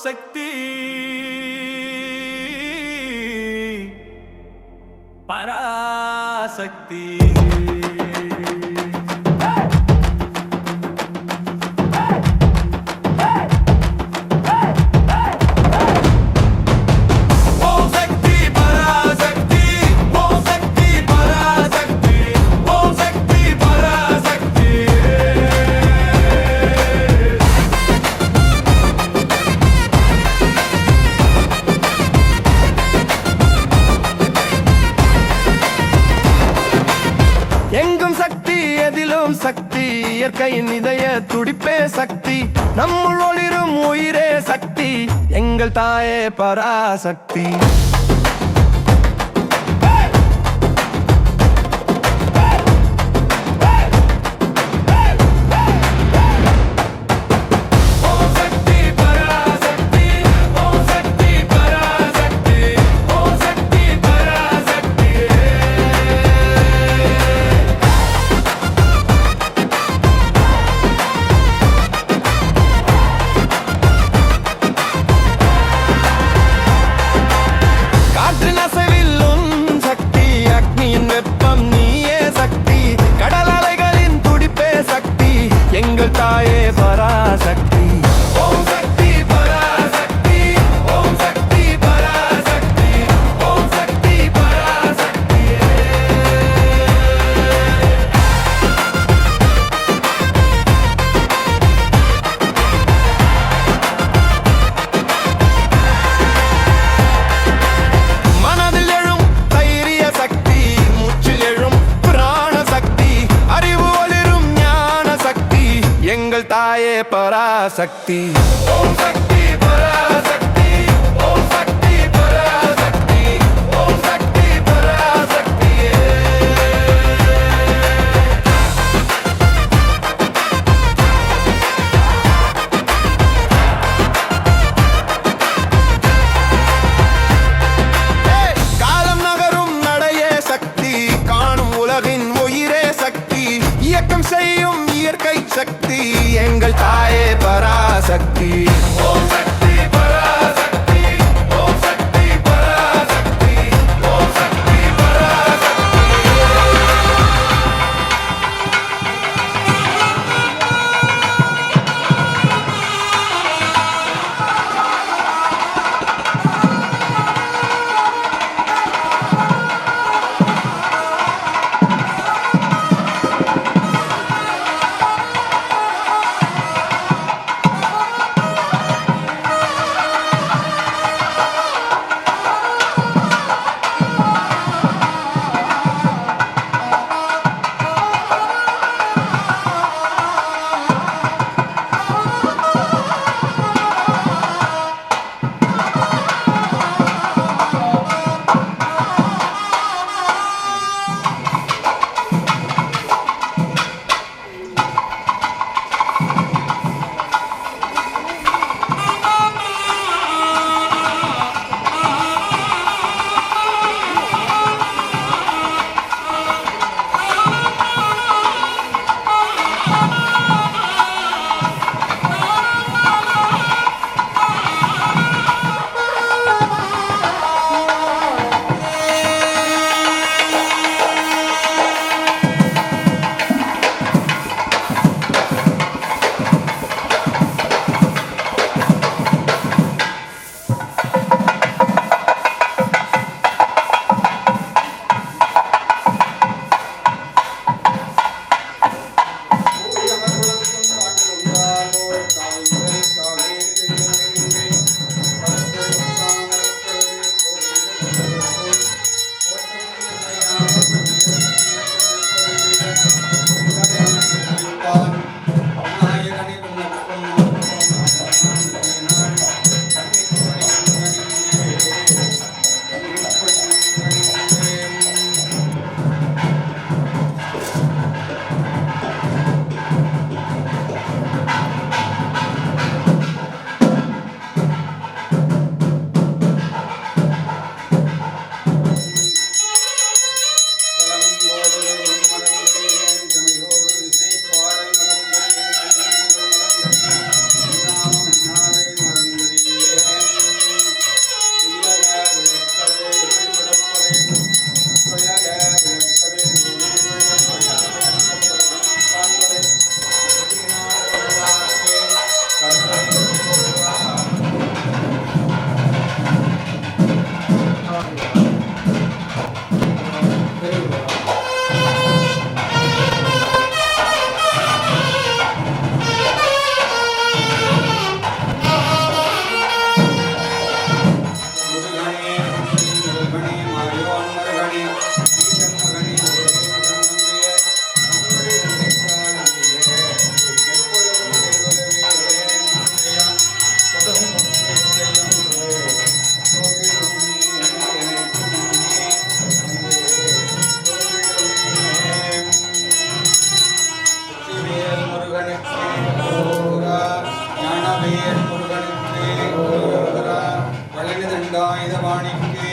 சக்தி பராசக்தி எங்கும் சக்தி எதிலும் சக்தி இயற்கையின் இதய துடிப்பே சக்தி நம்முள் ஒளிரும் உயிரே சக்தி எங்கள் தாயே பராசக்தி தாயே பராசக்தி ஓம் சக்தி பராசக்தி ஓம் சக்தி பராசக்தி ஓம் சக்தி பராசக்தி மனதில் எழும் தைரிய சக்தி மூச்சில் எழும் பிராண சக்தி அறிவு ஒளிரும் ஞான சக்தி எங்கள் தாயே பராசக்தி ஓம் சக்தி பராசக்தி ஓம் சக்தி பராசக்தி ஓம் சக்தி பராசக்தி காலம் நகரும் நடையே சக்தி காணும் உலகின் உயிரே சக்தி இயக்கம் செய்யும் இயற்கை சக்தி எங்கள் தாயே பராசக்தி ஓம் சக்தி பராசக்தி ஓம் சக்தி பராசக்தி ஓம் சக்தி பராசக்தி பகவானிக்கு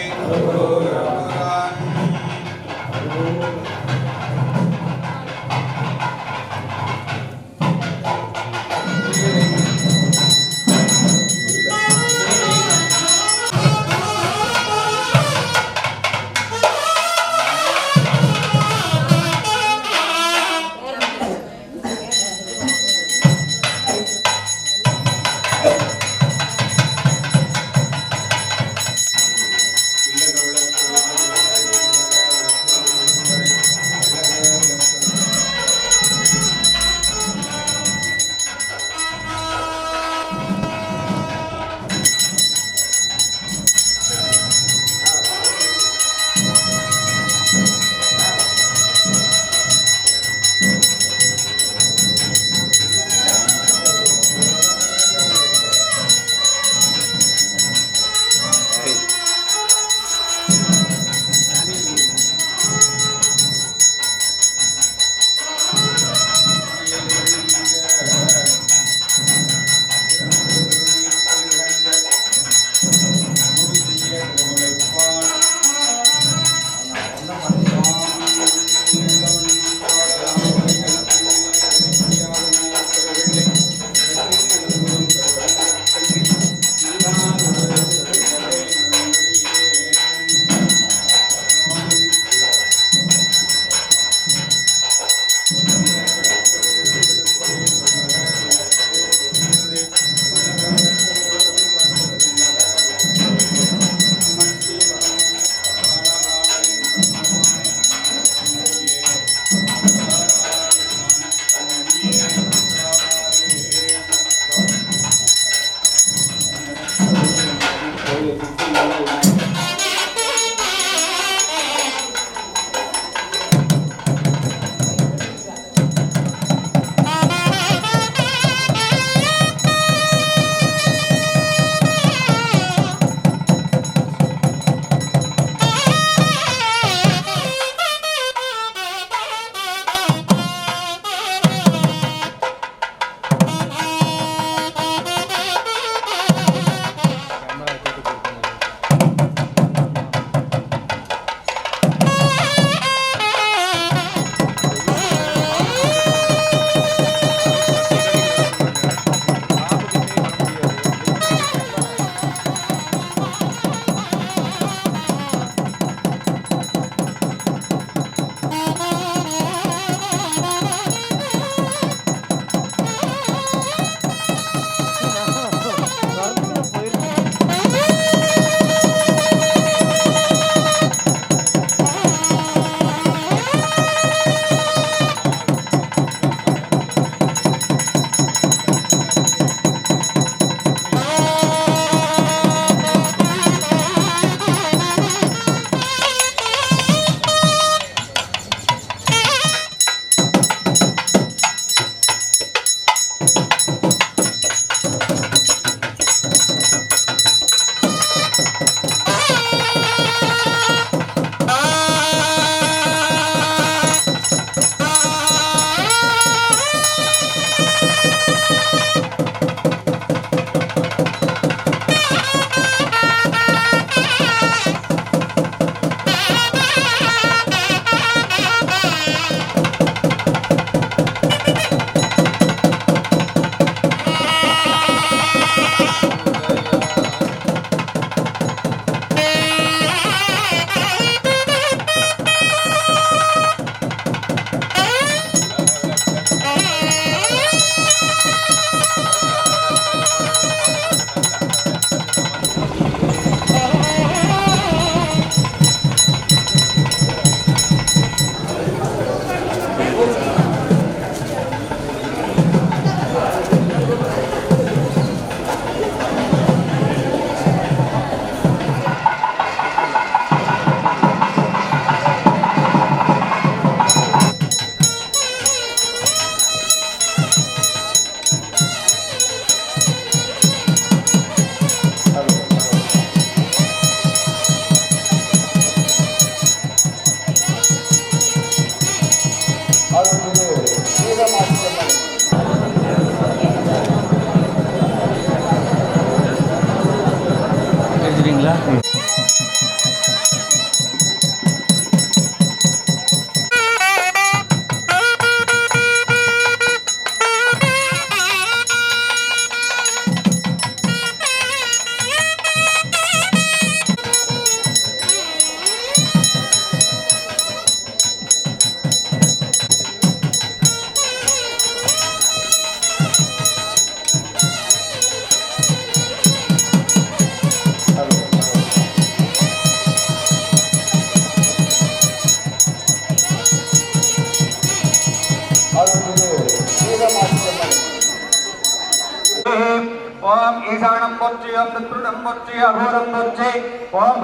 ஓம் ஈசானம் போற்றி ஓம் தத்ருடம் போற்றி அகோரம் போற்றி ஓம்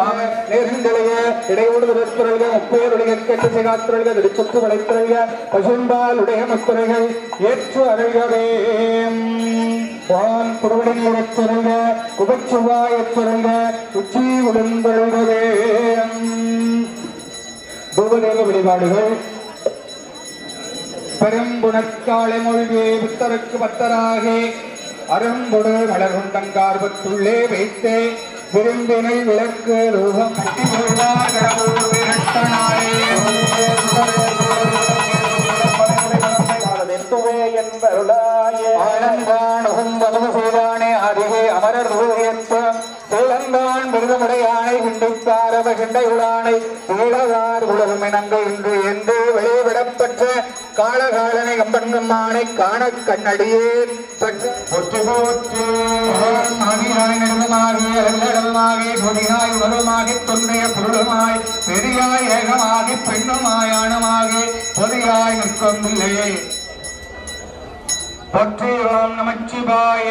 நேர்ந்தலைய இடையோடு விரத்துறைக முப்பேருடைய கெட்ட சிகாத்துறைக நெடுச்சுற்று வளைத்துறைக பசும்பால் உடைய மத்துறைகள் ஏற்று அருகவே ஓம் குருவடி உடைத்துறைக குபச்சுவாயத்துறைக உச்சி உடன்பொழுகவே பூவதேவ வழிபாடுகள் பெரும்புணர்காலை மொழியே புத்தருக்கு பத்தராகி அரும்பொடு மலர்கொண்டங்கார்பத்துள்ளே வைத்தே விரும்பினை விளக்கு ரூபம் அமரர் விருதமுடையானை கிண்டித்தாரவ கிண்டையுளானை ஈழவார் உலகமினங்க இன்று என்று வெளிவிடப்பட்ட காலகாலனை கம்பன்கம்மானை காண கண்ணடியேன் போற்றி போற்றி நெடுமாகி சொதியாய் உலகமாகி தொன்றைய பொருளுமாய் பெரியாய் ஏகமாகி பெண்ணுமாய் ஆணமாகி பொதியாய் நிற்கும் இல்லையே போற்றி ஓம் நமச்சிவாய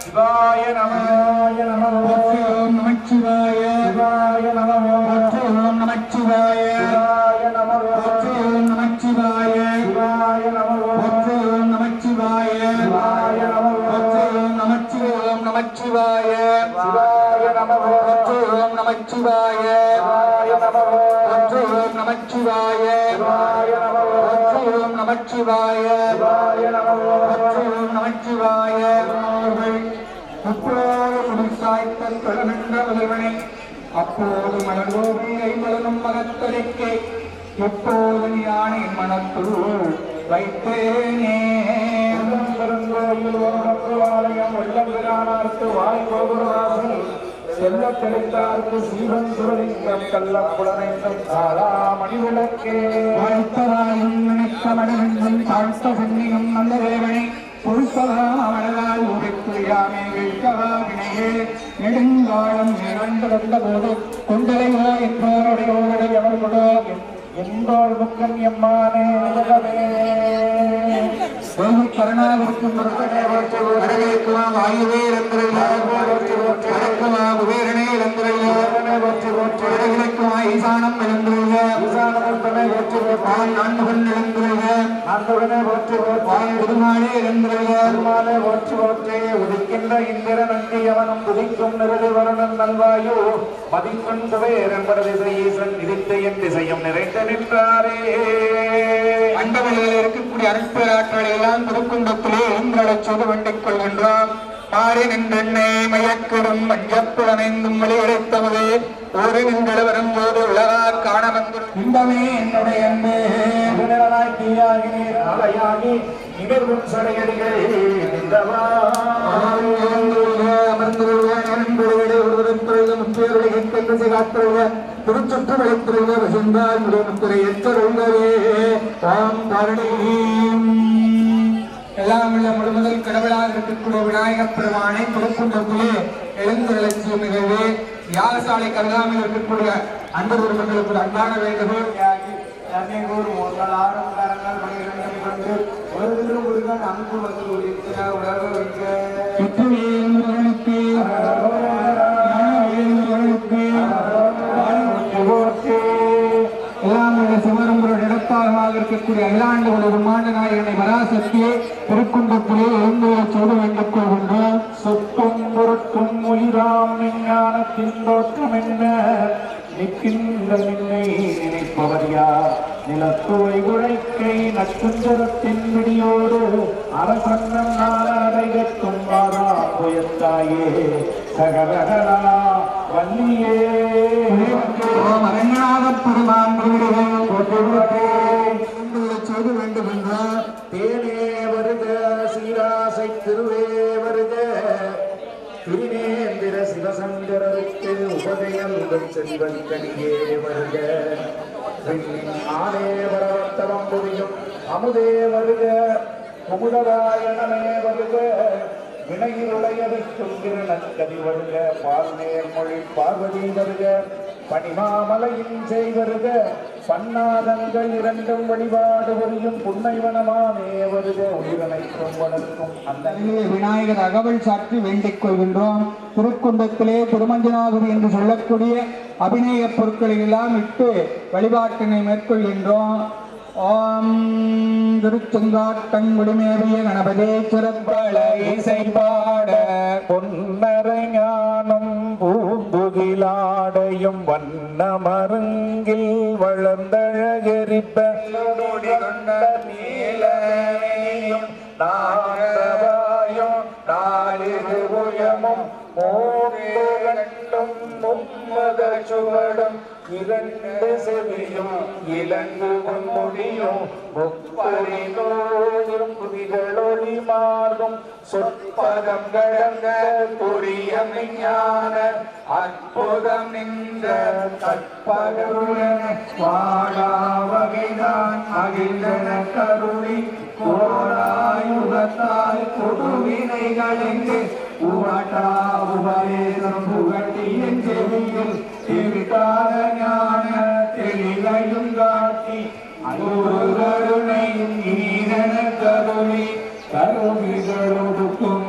சிவாய நமோய நமோ போற்றி ஓம் நமச்சிவாய சிவாய நமோ போற்றி ஓம் நமச்சிவாய சிவாய நமோ போற்றி ஓம் நமச்சிவாய சிவாய நமோ போற்றி ஓம் நமச்சிவாய சிவாய நமோ போற்றி ஓம் நமச்சிவாய சிவாய நமோ போற்றி ஓம் நமச்சிவாய சிவாய நமோ போற்றி ஓம் நமச்சிவாய சிவாய நமோ போற்றி ஓம் நமச்சிவாய சிவாய நமோ ஓம் நமச்சிவாய அப்போது முடிசாய்த்தன் கலமென்ற முதல்வனை அப்போது மலர்கோபி ஐம்பலனும் மகத்தடிக்கை எப்போது யானை மனத்துள் வைத்தேனே பெருங்கோயில் ஆலயம் வெள்ளம்பிரானார்க்கு வாய்கோபுரவாசல் செல்ல கிடைத்தார்க்கு சீவன் சுரலிங்கம் கள்ள புலனைந்தும் சாலா மணிவிளக்கே வாழ்த்தராயும் நினைக்க மணிவென்றும் தாழ்த்த சென்னியும் நல்ல தேவனை பொறுப்பதாம் அவளால் உரைத்துரியாமே வீழ்கவா வினையே நெடுங்காலம் நிகழ்ந்து வந்த போது கொண்டலைவோ என்போருடைய எவர்களோ என்போர் முக்கம் எம்மானே கருணாவிற்கும் வாயுவே இழந்துரைக்குமா குபேரனே இழந்துரைக்குமா ஈசானம் நான்முகன் இழந்துரைமானே இழந்துரைமானே போற்றி போற்றே உதிக்கின்ற இந்திர நந்தி அவனும் உதிக்கும் நிறுதி வருணன் நல்வாயு மதிக்கொண்டு வேறென்பது திசை ஈசன் இதித்து என் திசையும் நிறைந்த நின்றாரே அண்டவெளியில் இருக்கக்கூடிய அருட்பேராற்றலை எல்லாம் திருக்குண்டத்திலே எழுந்தளச் செய்து வண்டிக் கொள்கின்றான் மாறி நின்றெண்ணே மயக்கிடும் மஞ்சப்புலனைந்தும் வெளியுடைத்தவதே ஒரு நின்று வரும்போது உலகா காண வந்து இன்பமே என்னுடைய தீயாகி அலையாகி நிகழ்வும் சடையடிகள் திருச்சுற்று வளைத்துறைய வசிந்தால் முறை எச்சருள்ளவே தாம் காரணீம் எல்லாம் உள்ள முழுமுதல் கடவுளாக இருக்கக்கூடிய விநாயகப் பெருமானை திருக்குண்டத்திலே எழுந்தருளச்சிய நிகழ்வு யாகசாலை கருதாமல் இருக்கக்கூடிய அந்த குடும்பங்களுக்கு ஒரு அன்பான வேண்டுகோள் அங்கு வந்து சிவரம்பரோட இருக்கக்கூடிய அகிலாண்டு பிரம்மாண்ட நாயகனை வராசக்தியை திருக்குண்டத்திலே எழுந்துள்ள செய்து வேண்டிக் கொள்கின்றோம். சொத்தும் பொருட்கும் உயிராம் விஞ்ஞானத்தின் தோற்றம் என்ன நிற்கின்ற நின்னை நினைப்பவர் யார் நிலத்துவை உழைக்கை நச்சுஞ்சரத்தின் விடியோடு அரசன்னம் நாளடைகட்டும் வாரா புயத்தாயே சகரகலா வள்ளியே ஓம் அரங்கநாத பெருமான் செய்து வேண்டும் என்ற தேனே வருக சீராசை திருவே வருக திருநேந்திர சிவசங்கரருக்கு உபதயம் செல்வன் கடியே வருக ஆனே வரவத்தவம் புரியும் அமுதே வருக குமுதராயணமே வருக வினையுடையதை சொல்கிற நற்கதி வருக பால்நேர் மொழி பார்வதி வருக பனிமாமலையின் செய்வருக பன்னாதங்கள் இரண்டும் வழிபாடு வரியும் புன்னைவனமானே வருக உயிரனைக்கும் வளர்க்கும் அந்த விநாயகர் அகவல் சாற்றி வேண்டிக் கொள்கின்றோம். திருக்குண்டத்திலே திருமஞ்சனாகுதி என்று சொல்லக்கூடிய அபிநய பொருட்களை எல்லாம் இட்டு வழிபாட்டினை மேற்கொள்கின்றோம். ஓம் திருச்செங்காட்டங்குடிமேவிய கணபதே சிறப்பள இசை பாட பொன்னரை ஞானம் பூம்புகிலாடையும் வண்ணமருங்கில் வளர்ந்தழகரிப்ப நீலையும் நாகவாயும் நாளிகு உயமும் மூன்றும் மும்மத சுவடும் இரண்டு செவியும் இலங்கு முடியும் முப்பரி நோயும் புதிகளொளி மாறும் சொற்பதம் கடந்த புரிய ஞான அற்புதம் நின்ற கற்பகருடன் வாழாவகைதான் மகிழ்ந்தன கருளி கோராயுகத்தால் கொடுவினைகளின்று உவட்டா உபதேசம் புகட்டி என் செவியில் திருக்கால ஞான தெளிவையும் காட்டி அருணையும் ஈரன கருளி கருவிகளொடுக்கும்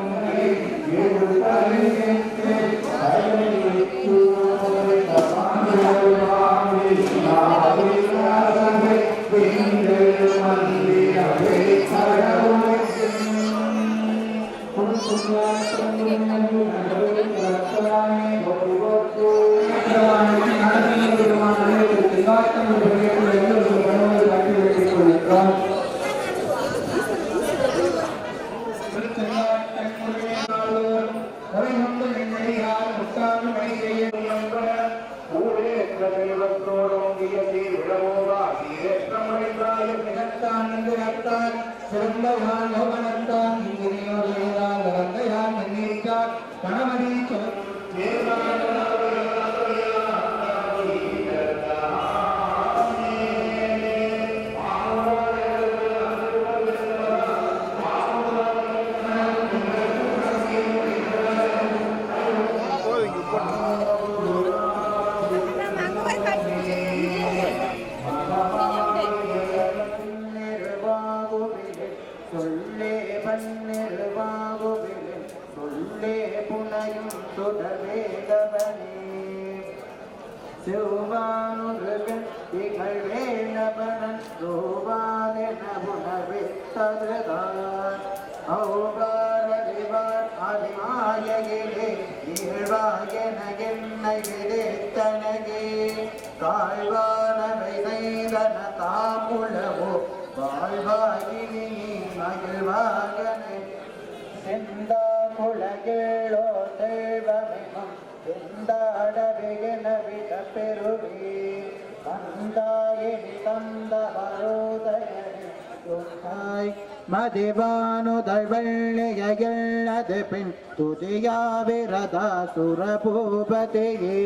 மதிவானுதழ்வள்ளியது பின் துதியாவிரதா சுரபூபதியே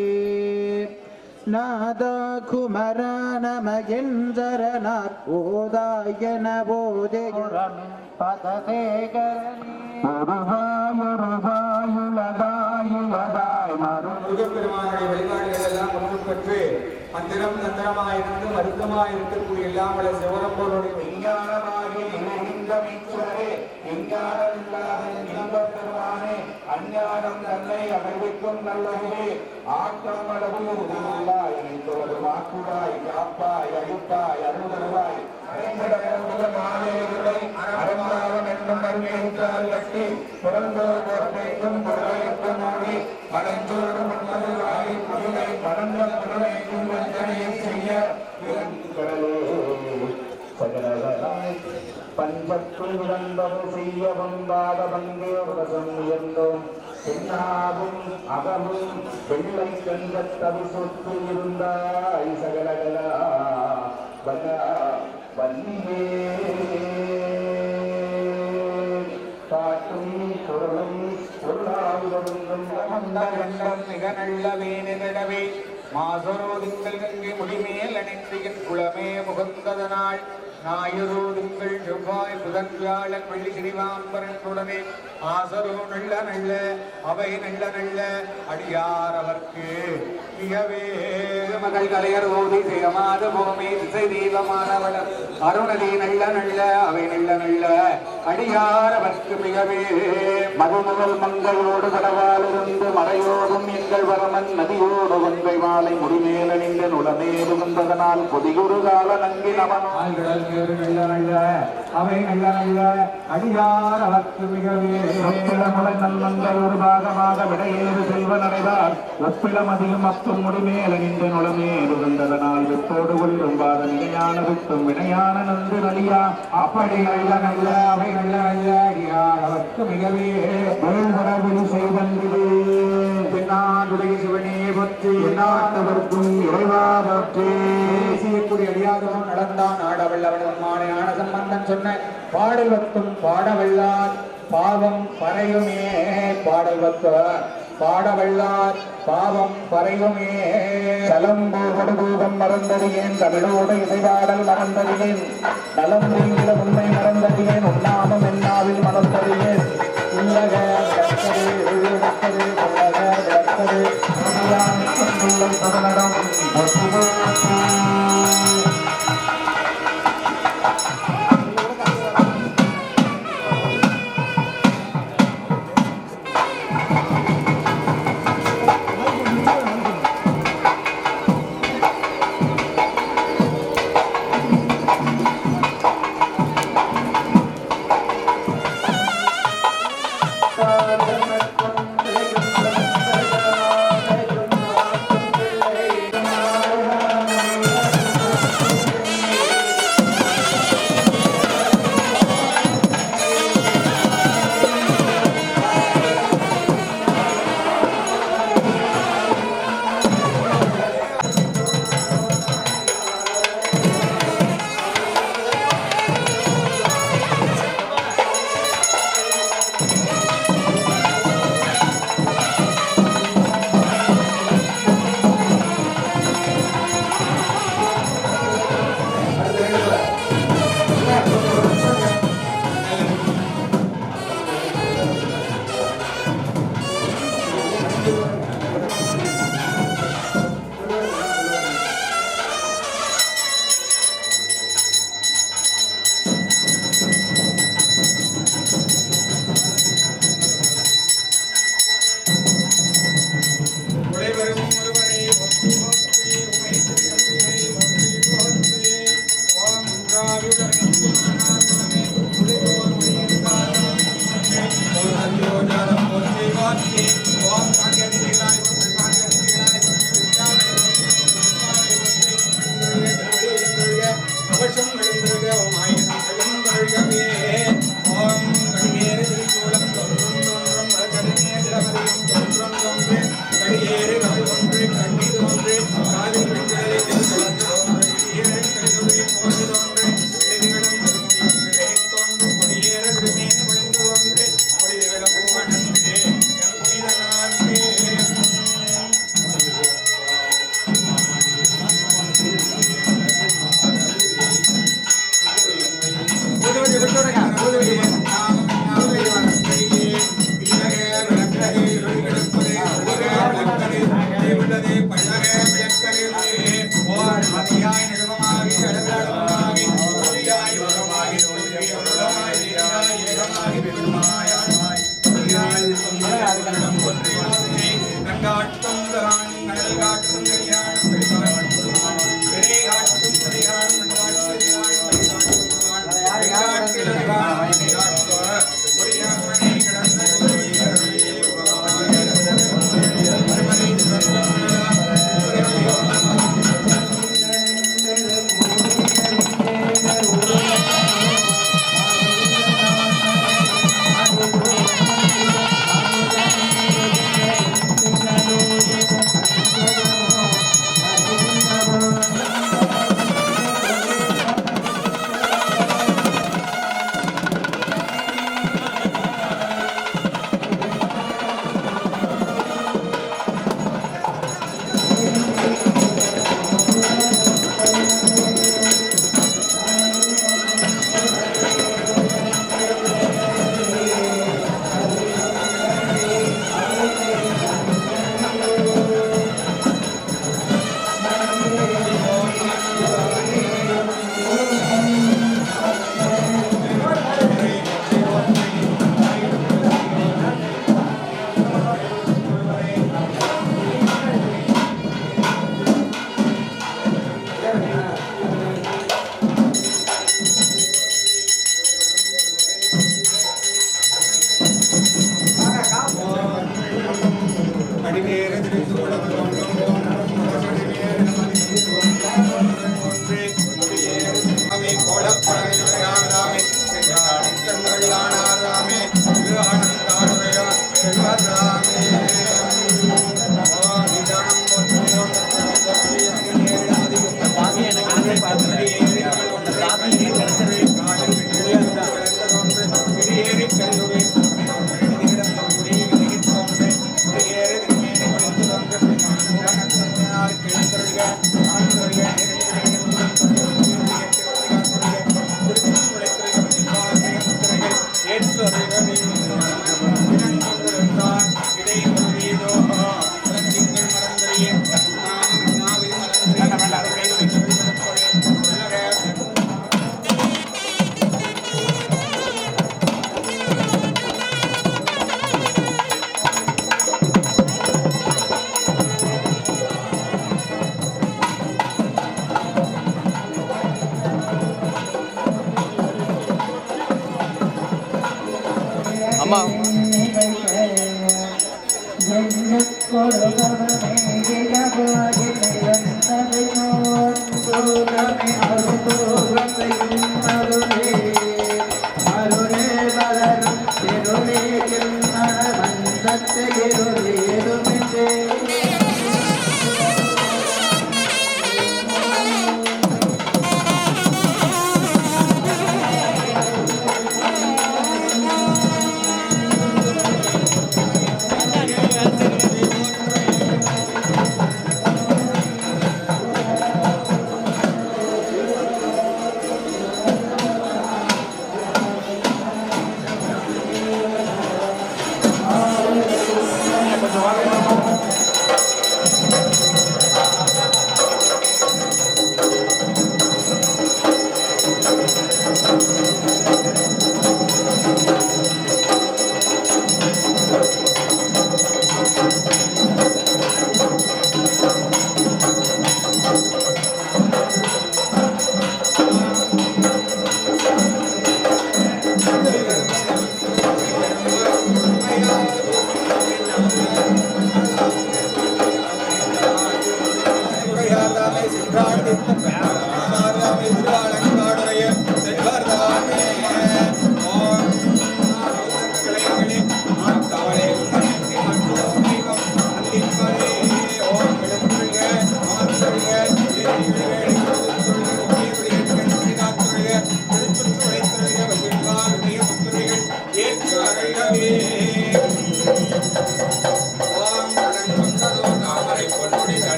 நாதா குமரனமகிஞ்சரனார் ஓதாயன போதையுரம் பதசேகரணி முருகப்பெருமானுடைய வழிபாடுகள் எல்லாம் ஒன்று பெற்று மந்திரம் தந்திரமாயிருந்து மருத்துவமாயிருக்கக்கூடிய எல்லாம் வள சிவரம்போருடைய விஞ்ஞானமாகி பெருமானே அஞ்ஞானம் தன்னை அடைவிக்கும் நல்லவே ஆக்கமளவு உதவுள்ளாய் மாக்குடாய் காப்பாய் அழுப்பாய் அருள்வாய் அறமாவன் என்னும் அருமையால் கட்டி பிறந்தோர் பொறுப்பைக்கும் பொருளைக்கும் மூடி மடஞ்சோடு முன்னதுவாய் புதுவை படந்த புறவைக்கும் வஞ்சனையை செய்ய பண்பற்றுள் விளம்பம் செய்யவும் பாத பங்கேவசம் உயர்ந்தோம் பின்னாவும் அகமும் வெள்ளம் சென்ற தவி சொத்து இருந்தாய் சகலகலா வன்னியே காட்டும் பொருளும் பொருளாகும் மிக நல்ல வேணிடவே மாசரோதிங்கள் கங்கை முடிமேல் அணிந்தியின் குளமே முகந்ததனால் ஞாயிறோதுங்கள் செவ்வாய் புதன் வியாழன் வெள்ளி சிறிவாம்பரனுடனே ஆசரோ நல்ல நல்ல அவை நல்ல நல்ல அடியார் அவர்க்கு மிகவே மகள் கலையர் ஓதி செய்யமாத பூமி திசை தீபமானவளர் அருணதி நல்ல நல்ல அவை நல்ல நல்ல அடியார் அவர்க்கு மிகவே மதுமுதல் மங்களோடு கடவாலிருந்து மறையோடும் எங்கள் வரமன் நதியோடு ஒன்றை வாழை முடிமேல் அணிந்த நுளமேறு வந்ததனால் பொதியுறு கால நங்கி நமனால் நல்ல நல்ல அவை நல்ல நல்ல அடியார் அவர்க்கு மிகவே நன்மங்கள் ஒரு பாகமாக விடையேறு செல்வ நடைவார் ஒப்பிளமதியும் அப்பும் முடிமேல் அணிந்த நுளமேறு வந்ததனால் விட்டோடு கொள்ளும் பாத நிலையான விட்டும் வினையான நன்று நலியா அப்படி நல்ல நல்ல அவை நல்ல நல்ல அடியார் அவர்க்கு மிகவே உறவில் செய்வந்திலே பின்னாடுடைய சிவனே பற்றி நாட்டவர்க்கும் இறைவா பற்றி செய்யக்கூடிய அடியாரும் நடந்தான் ஆடவல்லவன் மாலையான சம்பந்தன் சொன்ன பாடல் வத்தும் பாடவல்லார் பாவம் பறையுமே பாடல் வத்தார் பாடவல்லார் பாவம் பறையுமே சலம்பு கொடுகூகம் மறந்தறியேன் தமிழோடு இசைபாடல் மறந்தறியேன் நலம் நீங்கள உண்மை மறந்தறியேன் உண்ணாமும் என்னாவில் மறந்தறியேன் உள்ளக கற்கது எழுதத்தது உள்ளக விளக்கது தொடநடம்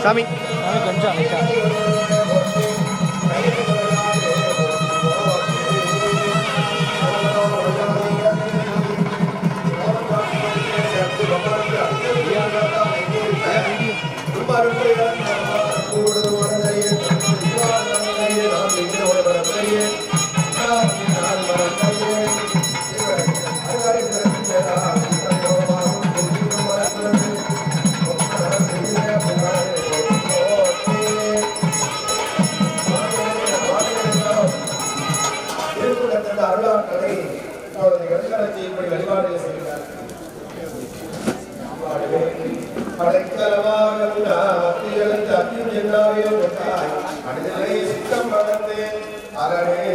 சாமி கொஞ்சம் அமைச்சா அருளாற்றலை இப்படி வழிபாடு செய்கிறார். படைக்கலமாக அடிதலை சித்தம் வளர்ந்து அரணே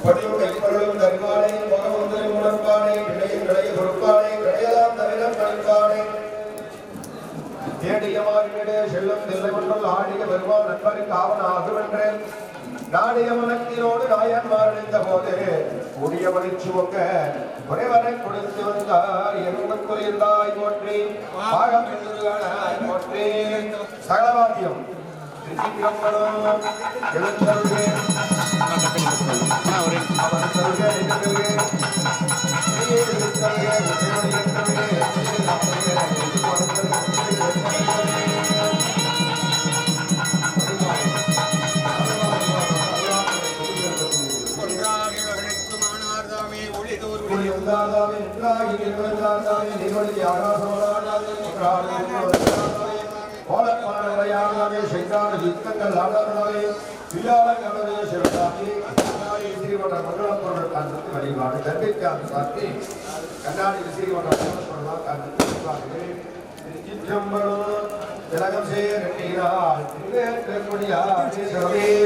படியும் கைப்பொருளும் தருவானே முகமுந்தலை உணர்ப்பானே இடையும் கிடைய கொடுப்பானே கிடையலாம் தவிர பணிப்பானே தேடியமாகிவிட செல்லும் தில்லைமன்றம் ஆடிய வருவான் நண்பருக்கு ஆவன் ஆகுவென்றேன் நாடிய மனத்தினோடு நாயன்மார் அடைந்த போது கூடிய மகிழ்ச்சிவங்க குறைவரை கொடுத்து வந்தார் எங்குறைந்தாய் போற்றி பாகம் போற்றி சகலவாக்கியம் எழுந்தருகே வழிபாடு தர்பிக்கான சாத்தி கண்ணாடி திலகம் சேரினால்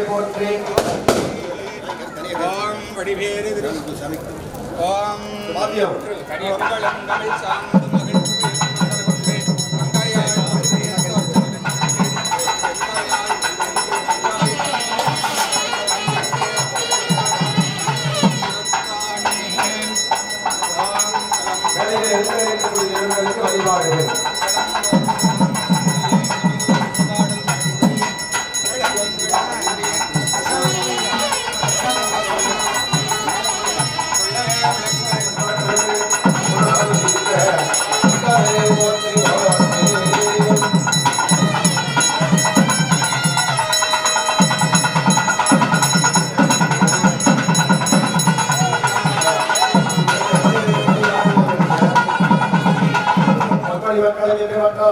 போற்றி வடிவேறு பாத்தியம் வழிபாடுகள்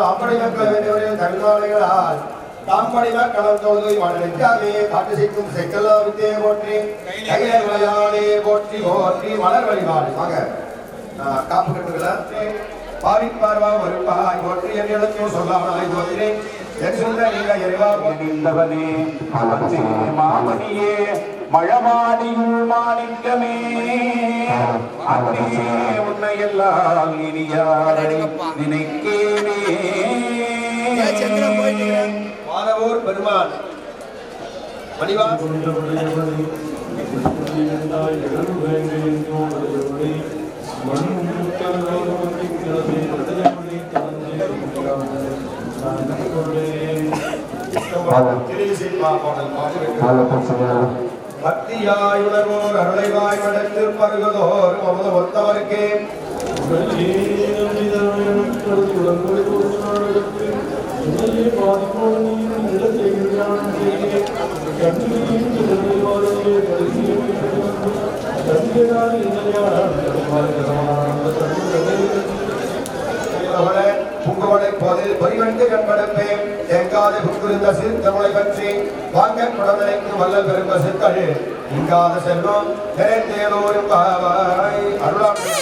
அப்படி மக்கள் வேண்டியவர்கள் தன்மாலைகளால் தாம்படி மக்கள் தொழுது மண்ணிற்காகவே காட்டு சிக்கும் செக்கல்லா வித்தே போற்றி கையர் விளையாடே போற்றி போற்றி மலர் வழிபாடு வாங்க காப்பு கட்டுகள பாவிப்பார்வா வருப்பாய் போற்றி என் இடத்தையும் சொல்லாமலாய் போற்றி என் சொல்ல நீங்க எரிவா போன்றவனே மாமணியே மழமாடியுள் மாணிக்கமே அன்னே உன்னையெல்லாம் இனியாரை நினைக்கேனே மாதவூர் பெருமாள் மணிவா பக்தியாயுணர்வோர் அருளைவாய் மடத்தில் பருகுதோர் அமுத ஒத்தவர்க்கே புங்கவளை போதில் பொறிவெண்டு கண்படுப்பேன் தேங்காத புக்குறிந்த சிறுத்தமிழை பற்றி வாங்கன் குடமலைக்கு வல்லல் பெரும்ப சித்தழு இங்காத செல்வம் நிறைந்தேலோரும் பாவாய் அருளாட்சி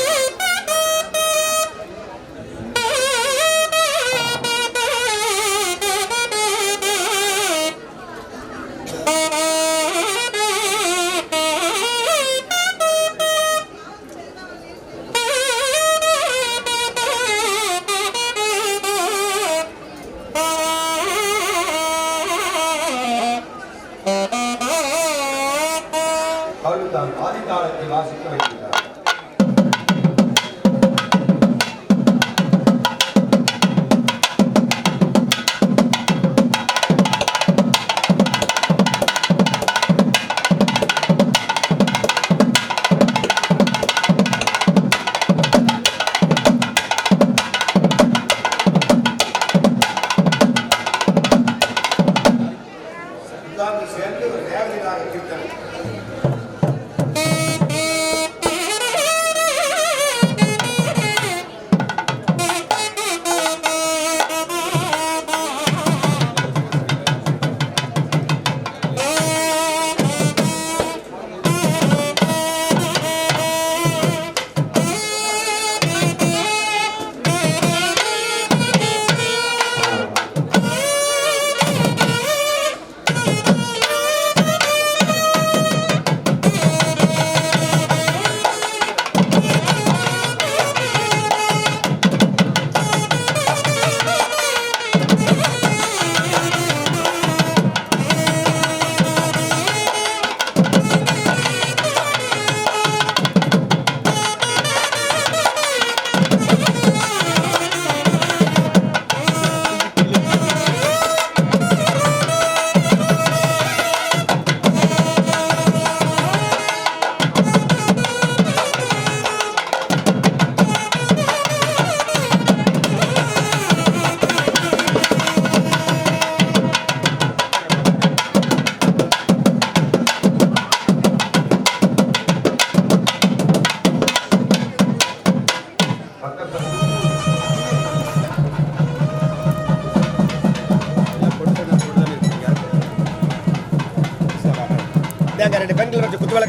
ஆதித்தாளத்தை வாசிக்க வைக்கிறார். சேர்ந்து வந்து ஒரு தேவதையாக கீர்த்தனை. ரெண்டு பெண்கள் வச்சு குத்து வேலை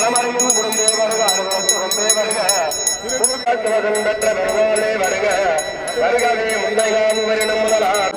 குணமறையும் குருந்தே வருக அனுபவத்துவந்தே வருக திருக்காட்டுவதன் பெற்ற பெருமாளே வருக வருகவே முந்தையாம் வரினும் முதலார்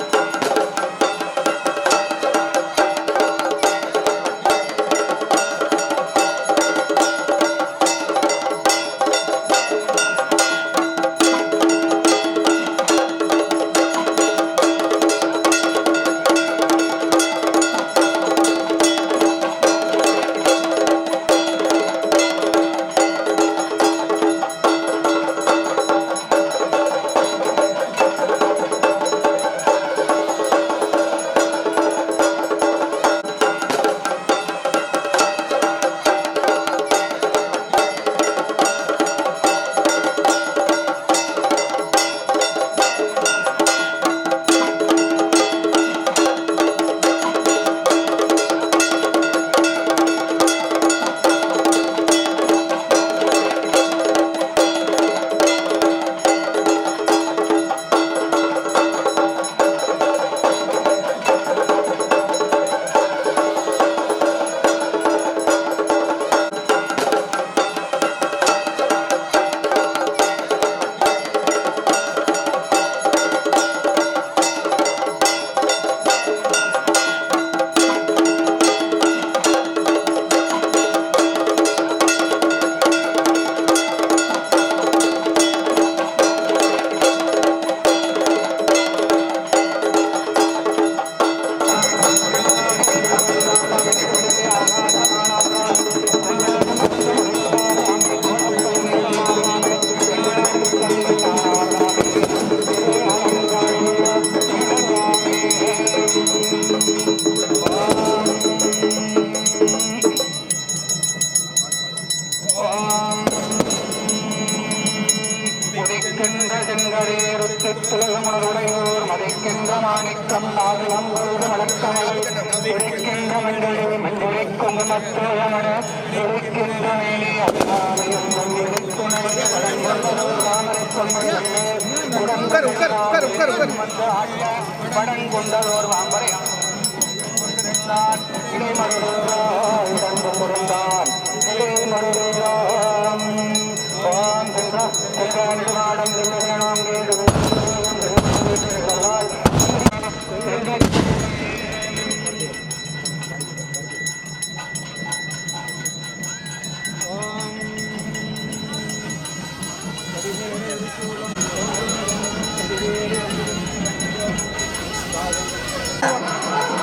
உலகமுடையோர் மதிக்கின்ற மாணிக்கம் நாவினம் வழக்கங்கள் இருக்கின்ற மண்டலம் மஞ்சளிக்கும் மத்தோயமன இருக்கின்ற மேலே அல்லாவையும் படம் கொண்டதோர் வாம்பரையான் இடைமருதான் இடந்து பொருந்தான் இடைமருதான் நாடம்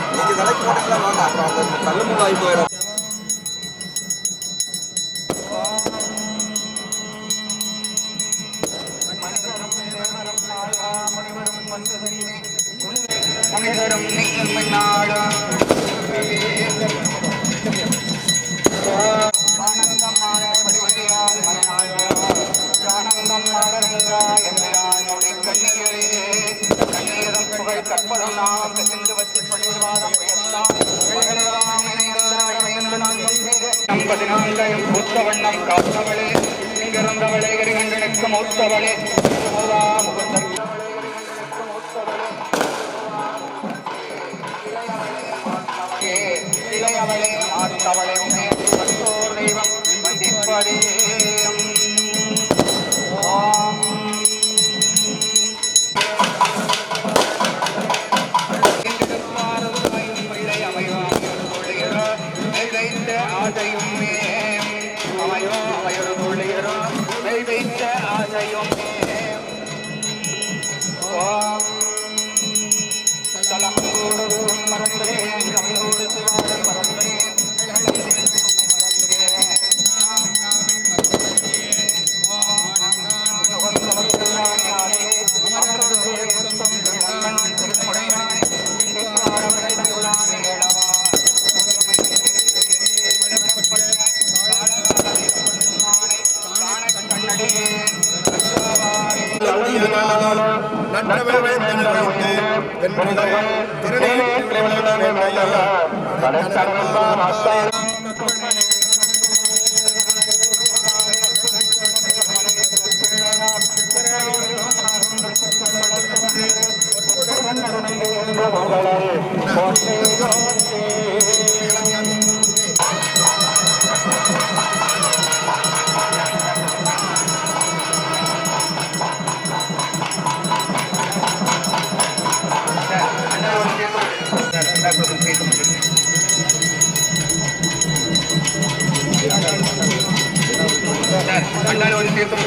நீங்க தலைக்கு போட்டுக்கலாம் வாங்க அப்புறம் அந்த தள்ளு முள்ளாகி போயிடும். மனிதரும் நீயும் நாடும் ஆனந்தம் மாணவடியால் ஆனந்தம் மாணவர்களால் எம்மையால் மொழி கண்ணீரே கண்ணீரம் புகழ் கற்பதம் நாம் சென்று வச்சு பணிவாதம் பதினான்கையும் பூத்த வண்ணம் காத்தவளே இங்கிருந்தவளே எரிகண்டனுக்கு மூத்தவளே இளையவளே மாத்தவளே மற்றோர் தெய்வம் வந்திப்படே ஆசையும் அமையோ அமையொரு தொழிலோ வைத்த ஆசையும் தலங்கோடு மறந்தேன் கவியோடு மறந்தேன் എന്തായാലും ഒരു തീർത്ഥം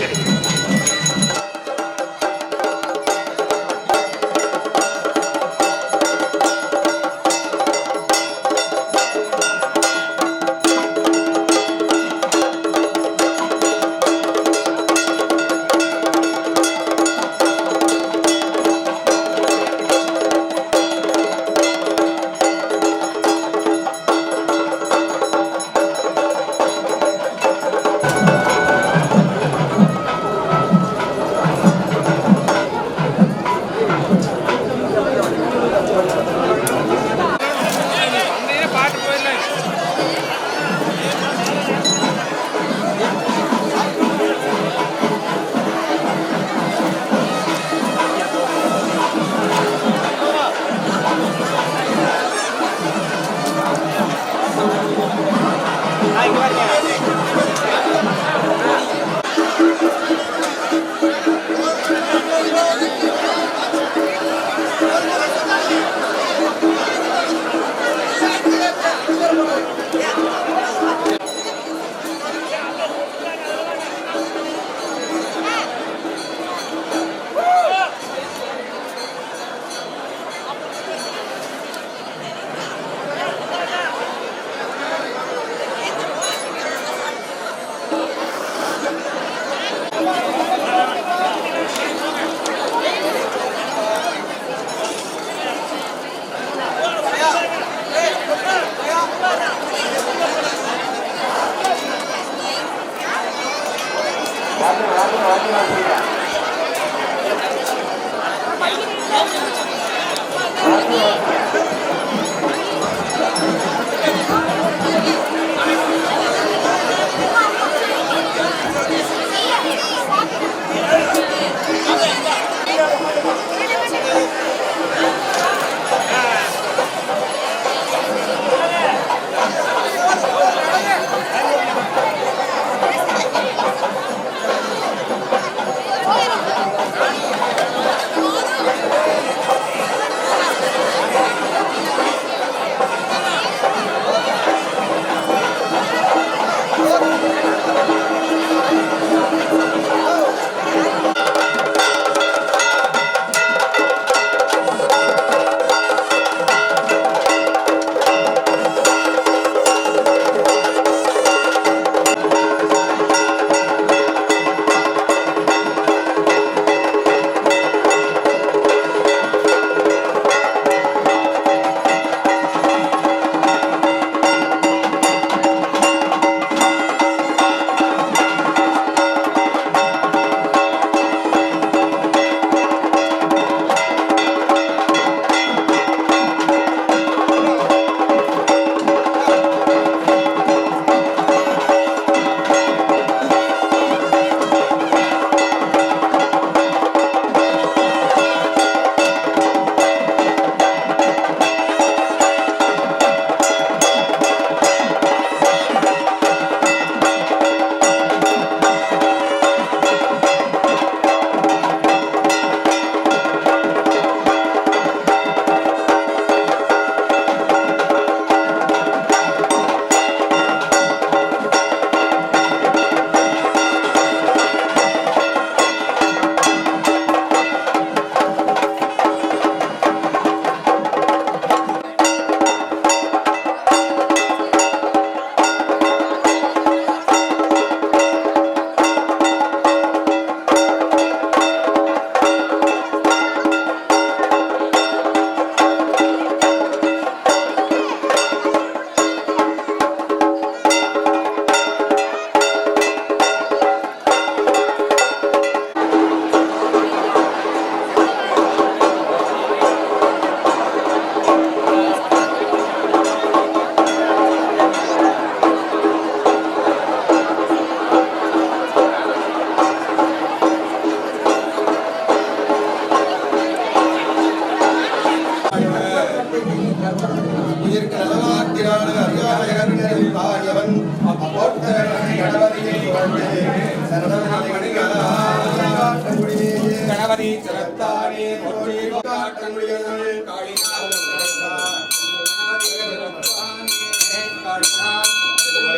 கணபதி சிறத்தானே போற்றி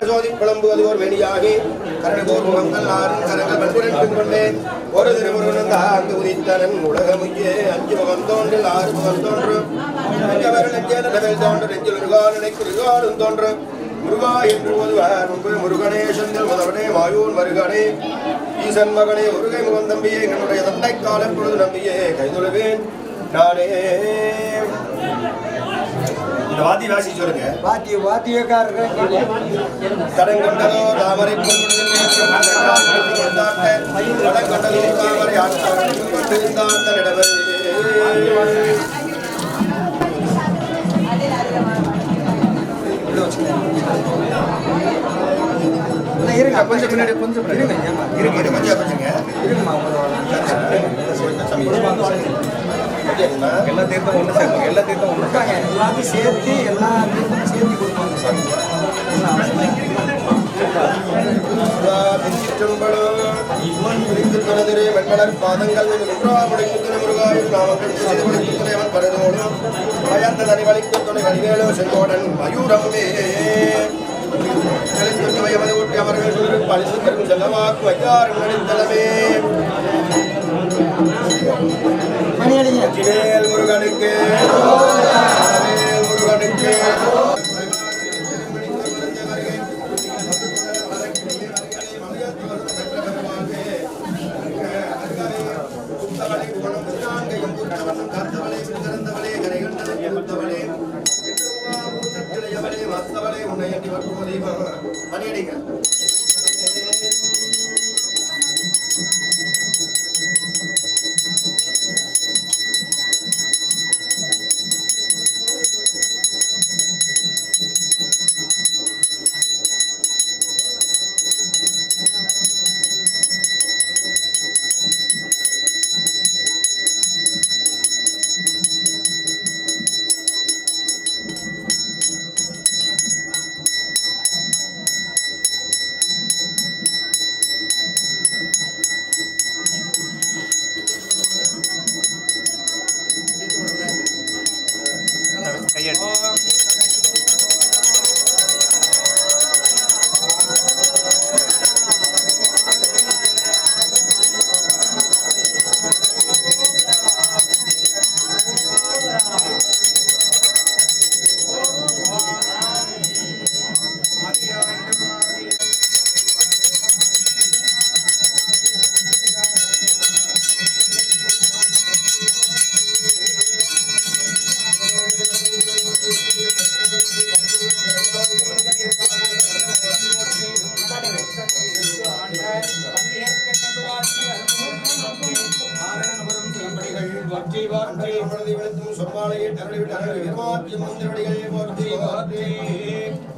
ஜோதி புலம்புவது ஒரு வெளியாகி கரடுபோர் முகங்கள் ஆறும் கரங்கள் பன்னிரண்டும் கொண்டே ஒரு திருமுருகன் அங்கு உதித்தனன் உலகமுக்கே அஞ்சு முகம் தோன்றில் ஆறு முகம் தோன்றும் தோன்று நெஞ்சில் முருகானும் தோன்றும் முருகா என்று ஓதுவார் முன்பு முருகனே செந்தில் முதவனே வாயூன் மருகனே ஈசன் மகனே முருகை முகம் தம்பியே என்னுடைய தந்தை காலம் பொழுது நம்பியே கைதொழுவேன் நானே. இந்த வாத்தி வாசி சொல்லுங்க. வாத்தியக்காரர்கள் கடங்கண்டதோ தாமரை கடங்கண்டதோ தாமரை ஆட்டாண்டனிடமே இருங்க கொஞ்சம் பின்னாடி கொஞ்சம் இருங்க இருங்க கொஞ்சம் கொஞ்சங்க எல்லா தீர்த்தம் ஒன்று சேர்ப்பாங்க. எல்லா தீர்த்தம் ஒன்று எல்லாத்தையும் சேர்த்து எல்லா சேர்த்து கொடுப்பாங்க சார். வெண்மலர் பாதங்கள் முருகாயும் நாமங்கள் துணைவன் பரதோடும் பயந்த தனிவழிக்கு துணை வடிவேலும் செங்கோடன் மயூரமே ஊட்டி அவர்கள் பழித்து பெரும் செல்லவாக்கும் ஐயாறு மணித்தலமே மேல் முருகனுக்கு முருகனுக்கு மணியடிங்க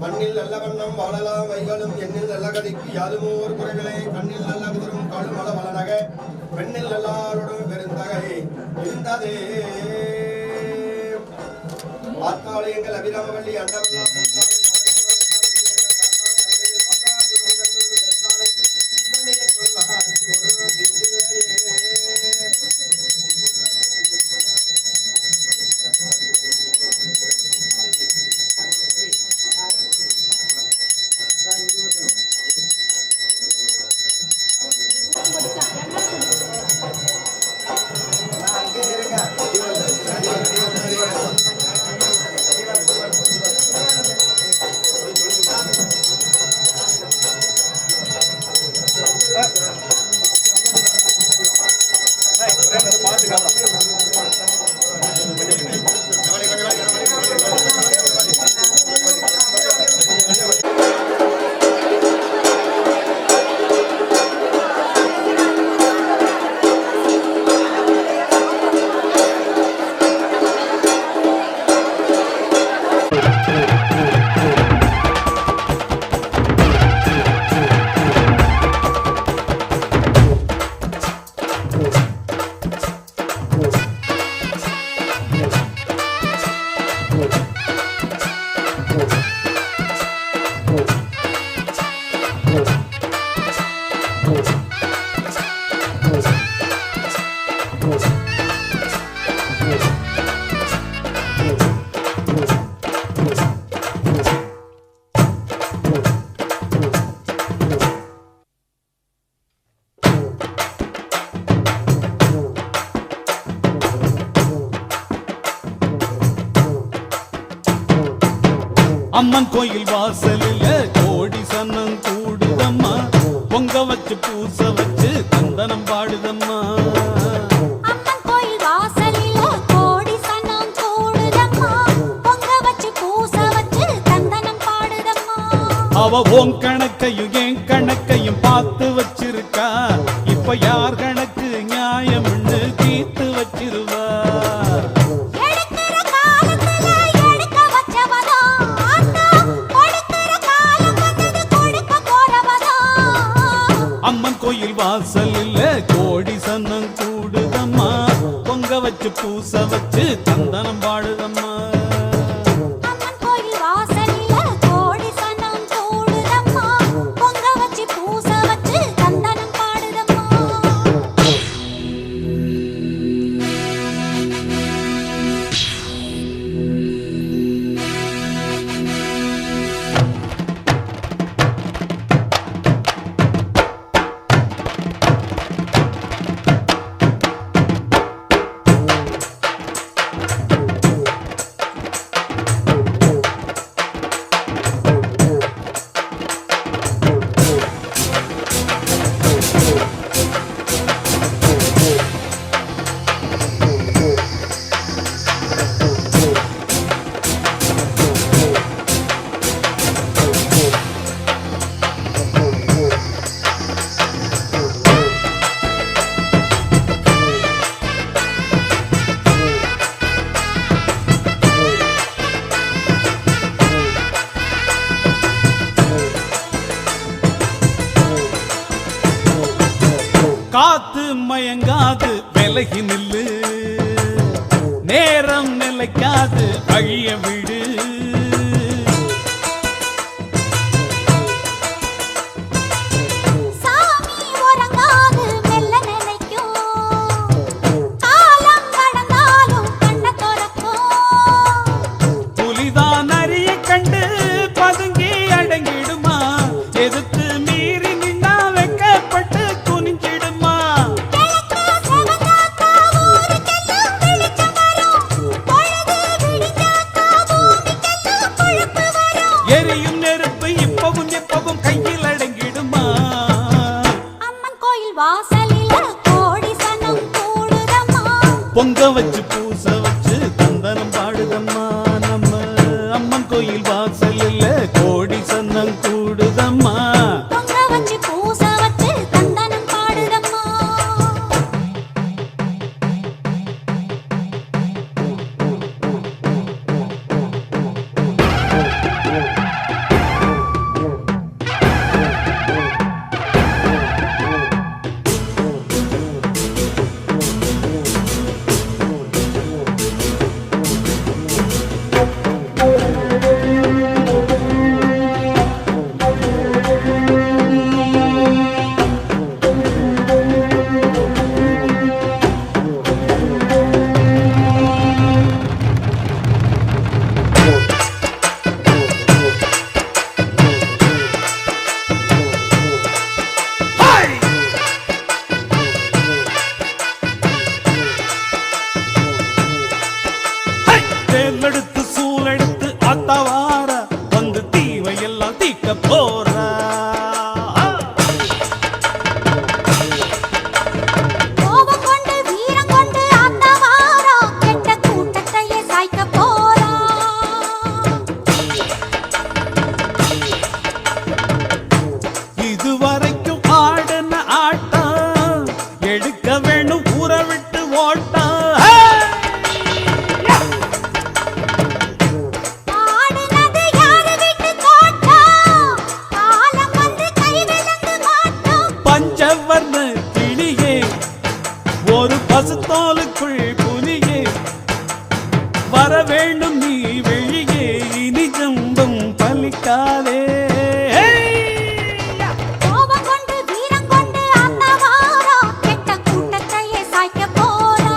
மண்ணில் நல்ல வண்ணம் வாழலாம் வைகளும் எண்ணில் நல்ல கதிக்கு யாதுமோர் குறைகளை கண்ணில் நல்ல குதிரும் காலும் மல வளனக பெண்ணில் எல்லாரோடும் பெருந்தகை இருந்ததே ஆத்தாலயங்கள் அபிராமவள்ளி அண்டவெல்லாம் அம்மன் கோயில் வாசலில் கோடி சன்னம் கூடுதம்மா பொங்க வச்சு பூச வச்சு தந்தனம் பாடுதம்மா அம்மன் கோயில் வாசலில் கோடி சன்னம் கூடுதம்மா பொங்க வச்சு பூச வச்சு தந்தனம் பாடுதம்மா அவ ஓம் கணக்கையும் என் கணக்கையும் பார்த்து வச்சிருக்கா இப்ப யார் கணக்கு நியாயம்னு தீர்த்து வச்சிருவா அம்மன் கோயில் வாசலில் கோடி சன்னம் கூடுதம்மா பொங்க வச்சு பூச வச்சு தந்தனம் பாடுதம்மா அம்மன் கோயில் வாசலில் கோடி சன்னம் கூடுதம்மா பொங்க வச்சு பூச வச்சு தந்தனம் பாடுதம்மா காத்து மயங்காது விலகி நில்லு நேரம் நிலைக்காது வழிய விடு சாமி உறங்காது மெல்ல நினைக்கும் காலம் கடந்தாலும் கண்ண திறக்கும் புலிதான் அரிய கண்டு பதுங்கி அடங்கிடுமா எதிர்த்து மீறி நின்னா வெக்கப்பட்டு குனிஞ்சிடுமா கிழக்கு செவந்தாக்கா ஊருக்கெல்லாம் வெளிச்சம் வரும் பொழுது விடிஞ்சாக்கா பூமிக்கெல்லாம் கொழுப்பு வரும் எரியும் நெருப்பு இப்பவும் எப்பவும் கையில் அடங்கிடுமா அம்மன் கோயில் வாசலில் கோடி சனம் கூடுதம்மா பொங்க வச்சு பூச வச்சு தந்தனம் பாடுதம்மா நம்ம அம்மன் கோயில் வாசலில் கோடி சன்னம் கூடுதம்மா பொங்க வச்சு பூச வச்சு தந்தனம் பாடுதம்மா தேர்ந்தெடுத்து சூழெடுத்து அத்தவார வந்து தீவை எல்லாம் தீக்க போறா கோபம் கொண்டு வீரம் கொண்டு ஆத்தவாரா கெட்ட கூட்டத்தையே சாய்க்க போறா இதுவரைக்கும் ஆடின ஆட்டம் எடுக்க வேணும் ஊற விட்டு ஓட்டம் ஆடுனது யாரு வீட்டு தோட்டம் காலம் வந்து கை விலங்கு மாட்டோம் பஞ்சவர்ண கிளியே ஒரு பசுத்தோலுக்குள் புலியே வர வேண்டும் நீ வெளியே இனி ஜம்பம் பலிக்காதே கோபம் கொண்டு வீரம் கொண்டு ஆத்தவாரா கெட்ட கூட்டத்தையே சாய்க்க போறா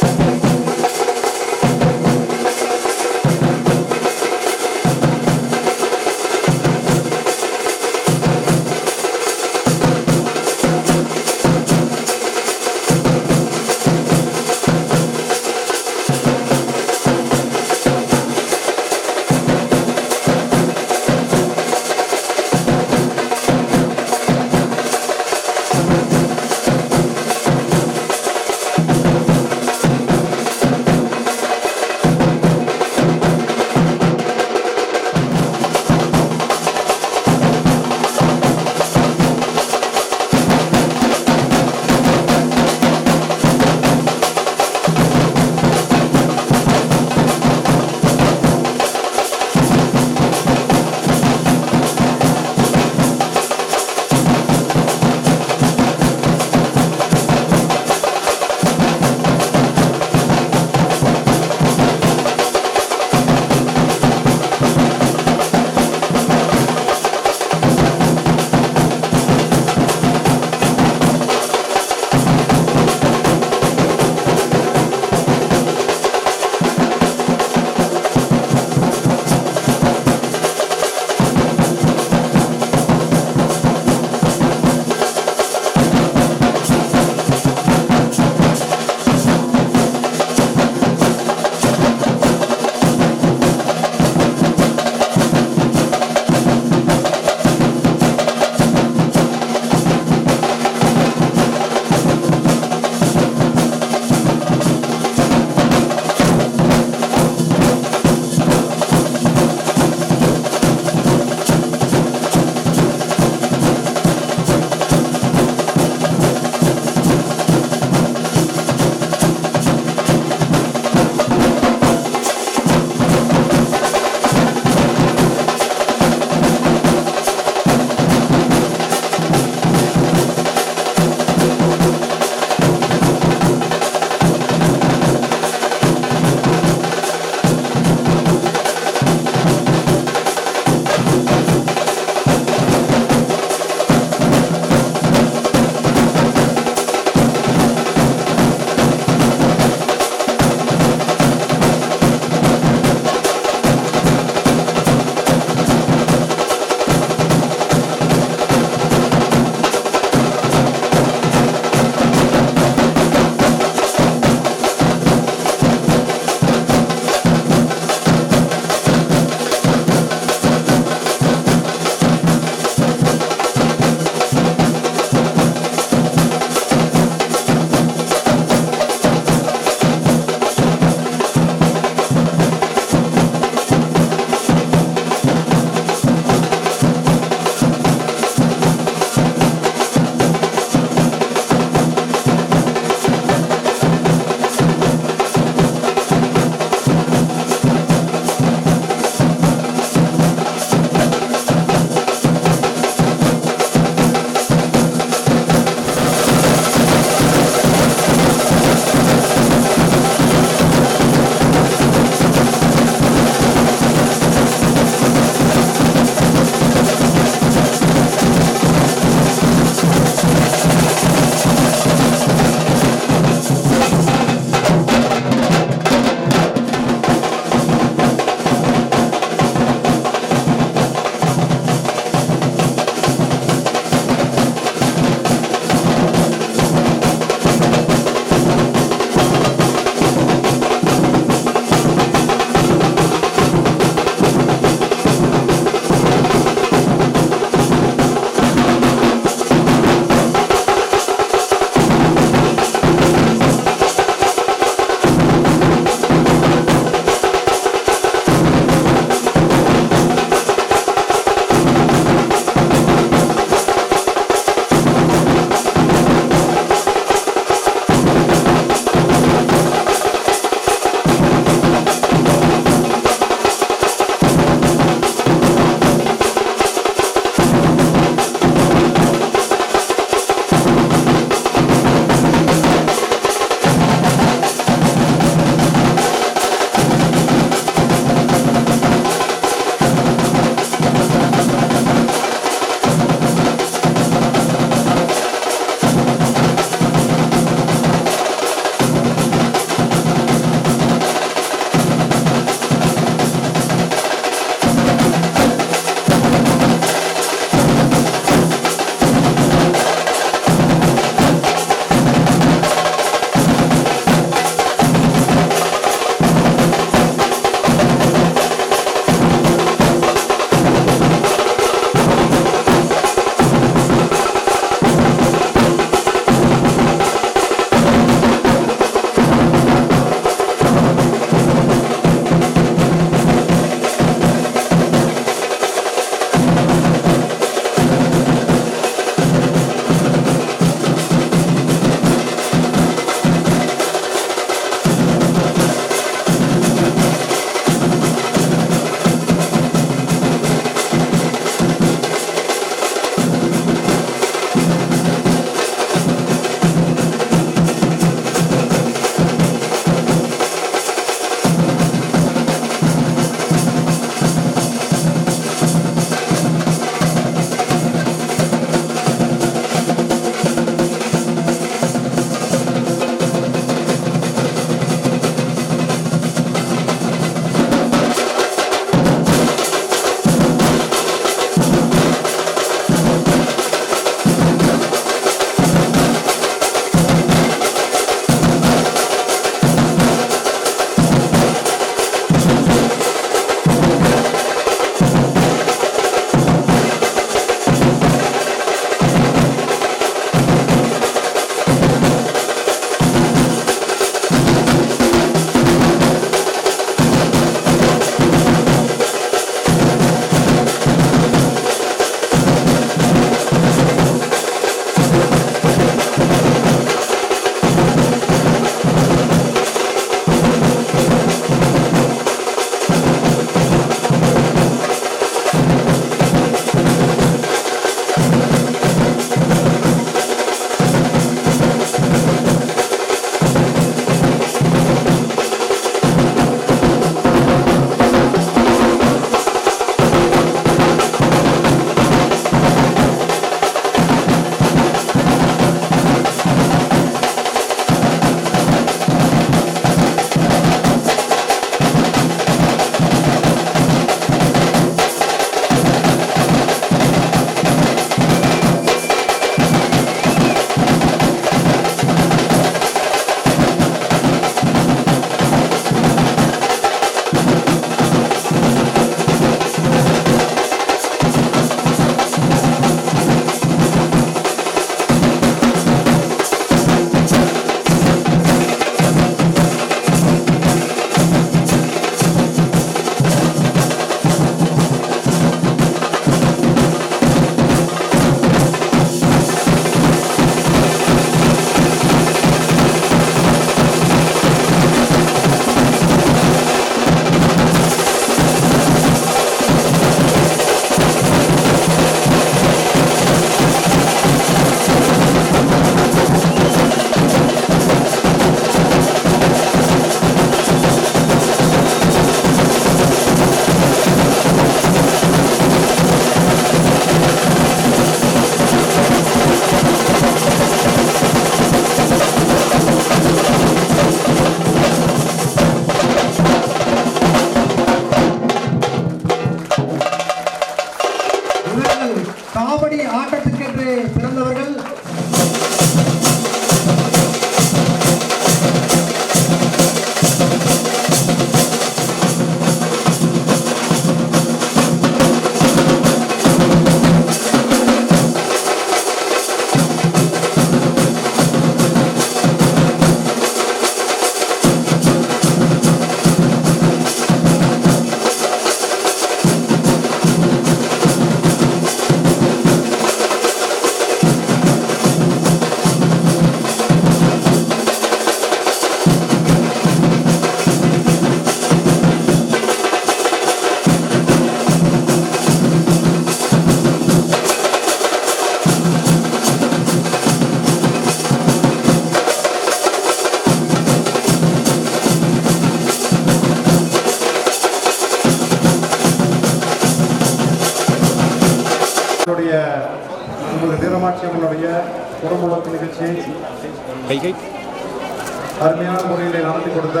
அருமையான முறையில் நடத்தி கொடுத்த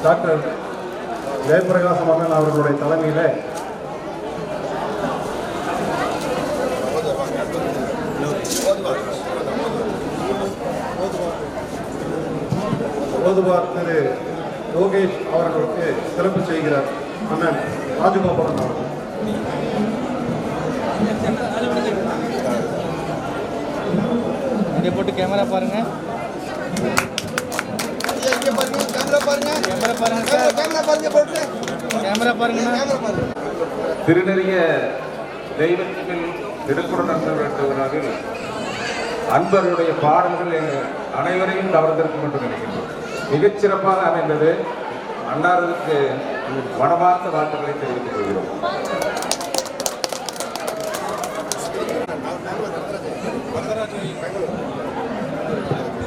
டாக்டர் ஜெயபிரகாசம் மகன் அவர்களுடைய தலைமையில் ஓதுவார் திரு யோகேஷ் அவர்களுக்கு சிறப்பு செய்கிறார் அண்ணன் ராஜகோபாலன் அவர்கள். போட்டு கேமரா பாருங்க, கேமரா பாருங்க. திருநெறிய தெய்வத்தில் திருக்குறள் வேண்டுவதில் அன்பருடைய பாடல்கள் அனைவரையும் கவர்ந்திருக்கும் என்று நினைக்கின்றோம். மிகச்சிறப்பாக அமைந்தது. அன்னாருக்கு மனமார்ந்த வாழ்த்துக்களை தெரிவித்துக் கொள்கிறோம்.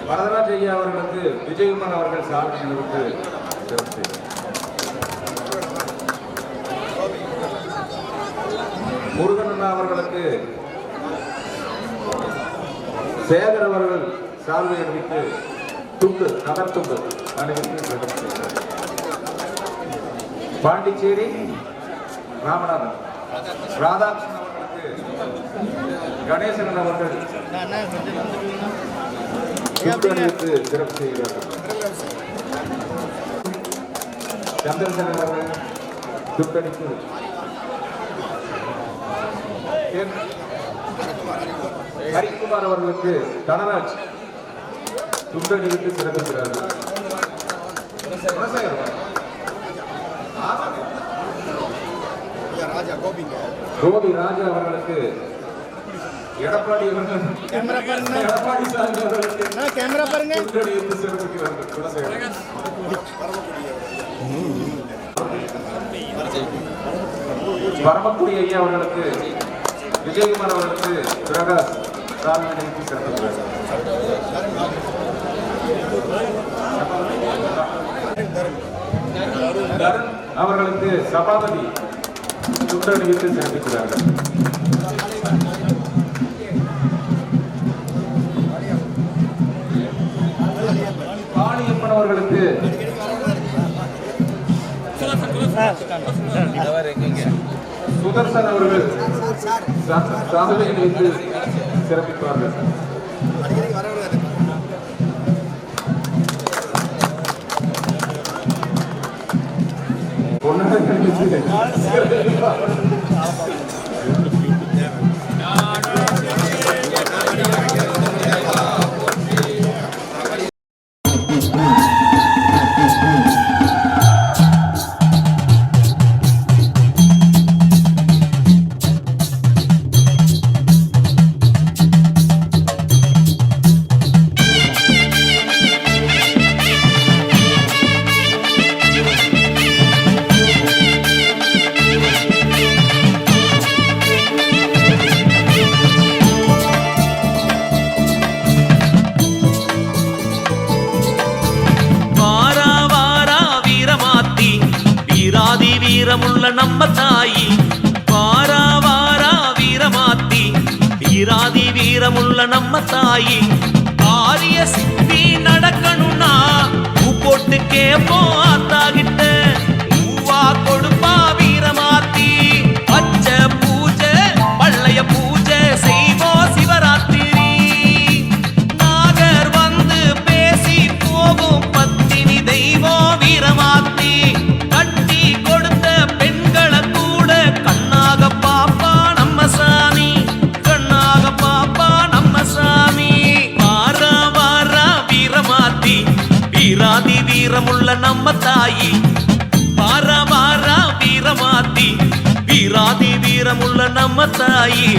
வரதராஜ் ஐயா அவர்களுக்கு விஜயகுமார் அவர்கள் சார்பு நிறுவனத்து சிறப்பு. முருகன் அவர்களுக்கு சேகர் அவர்கள் சால்வை அணிவித்து துண்டு கதர் துண்டு அணிவித்து பாண்டிச்சேரி ராமநாதன் ராதாகிருஷ்ணன் அவர்களுக்கு கணேசன் அவர்கள் துண்டு அணிவித்து சிறப்பு செய்கிறார்கள். சந்திரசேகர் அவர்கள் துண்டணித்து ஹரிக்குமார் அவர்களுக்கு தனராஜ் துண்டணிவித்து சிறப்பிக்கிறார்கள். கோபி ராஜா அவர்களுக்கு எடப்பாடி எடப்பாடி சாமி அவர்களுக்கு துண்டணிவித்து சிறப்பிக்கிறார்கள். பரமக்குடி ஐயா அவர்களுக்கு விஜயகுமார் அவர்களுக்கு பிரகாஷ் சாமி அணிவித்து சிறப்பிக்கிறார்கள். தருண் அவர்களுக்கு சபாபதி துண்டு அணிவித்து சிறப்பிக்கிறார்கள். காளியப்பன் அவர்களுக்கு சுதர்சன் அவர்கள் சாதனை அணிவித்து சிறப்பிப்பார்கள். வீரமுள்ள நம்ம தாயி வாரா வாரா வீரமாத்தி வீராதி வீரமுள்ள நம்ம தாயி காரிய சித்தி நடக்கணும்னா பூ போட்டு கேப்போம் ஆத்தாகிட்ட பூவா கொடுப்பா வீரமாத்தி பச்சை பூஜை பள்ளைய பூஜை செய்வோம் சிவராத்திரி நாகர் வந்து பேசி போகும் பத்தினி தெய்வம் வீரமாத்தி கட்டி கொடுத்த பெண்களை கூட கண்ணாக பாப்பா நம்ம சாமி கண்ணாக பாப்பா நம்ம சாமி வாரா வாரா வீரமாத்தி வீராதி வீரமுள்ள நம்ம தாயி வாரா வாரா வீரமாத்தி வீராதி வீரமுள்ள நம்ம தாயி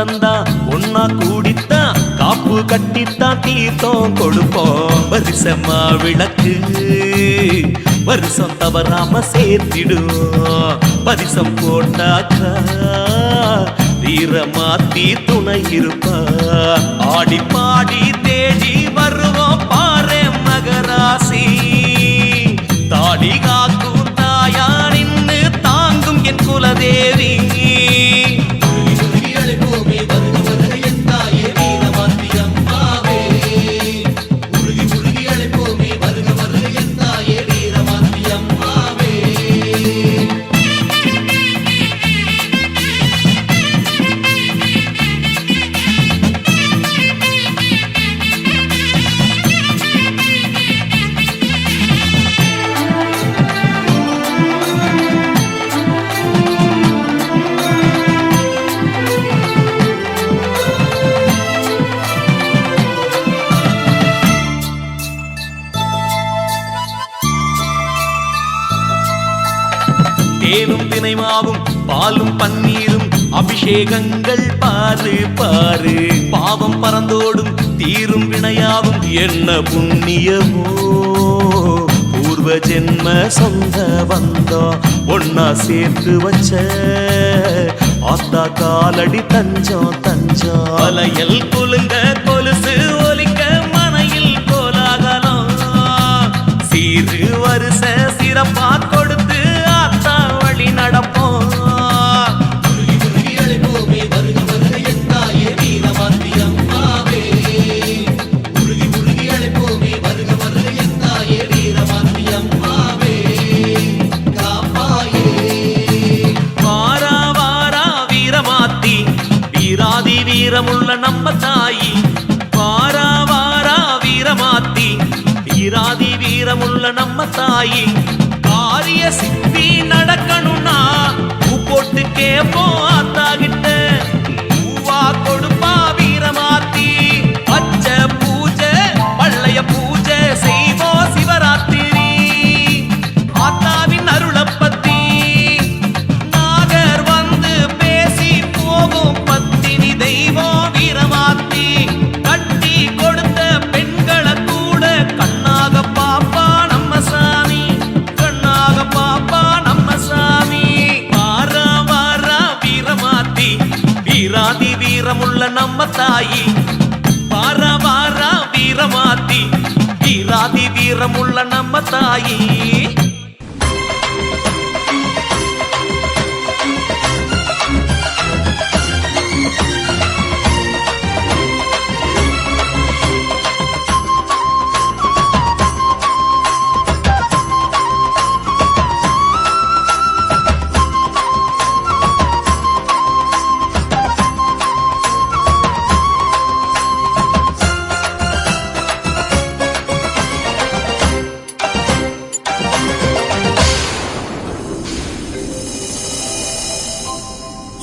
வந்தா ஒன்னா கூடித்தான் காப்பு கட்டித்தான் தீர்த்தம் கொடுப்போம். வருஷமா விளக்கு வருஷம் தவறாம சேர்த்திடுவோம். பரிசம் போட்டாக்கா வீரமாத்தி துணை இருப்பா. ஆடி பாடி தேடி வருவோம் பாரு மகராசி. தாடி காக்கும் தாயா நின்னு தாங்கும் என் குலதேவி. தேனும் தினைமாவும் பாலும் பன்னீரும் அபிஷேகங்கள் பாரு பாரு. பாவம் பறந்தோடும் தீரும் வினையாவும் என்ன புண்ணியமோ. பூர்வ ஜென்ம சொந்த வந்தோம் ஒன்னா சேர்த்து வச்ச ஆத்தா காலடி தஞ்சம் தஞ்சம். வலையல் குலுங்க கொலுசு ஒலிக்க மனையில் கோலாகலம். சீரு வருஷ சிறப்பா கொடுத்து ஆத்தா வழி நடப்போம். வாரா வாரா வீரமாத்தி வீராதி வீரமுள்ள நம்ம தாயி. வாரா வாரா வீரமாத்தி வீராதி வீரமுள்ள நம்ம தாயி. காரிய சித்தி நடக்கணும்னா பூ போட்டு கேப்போம் ஆத்தா கிட்ட. பூவா கொடுப்பா வீரமாத்தி. பச்சை பூஜை பள்ளைய பூஜை செய்வோம் சிவராத்திரி. ஆத்தாவின் அருளப்பத்தி நாகர் வந்து பேசி போகும் பத்தினி தெய்வம் வீரமாத்தி. கட்டி கொடுத்த பெண்களை கூட கண்ணாக பாப்பா நம்ம சாமி. கண்ணாக பாப்பா நம்ம சாமி. வாரா வாரா வீரமாத்தி வீராதி வீரமுள்ள நம்ம தாயி. வாரா வாரா வீரமாத்தி வீராதி வீரமுள்ள நம்ம தாயி.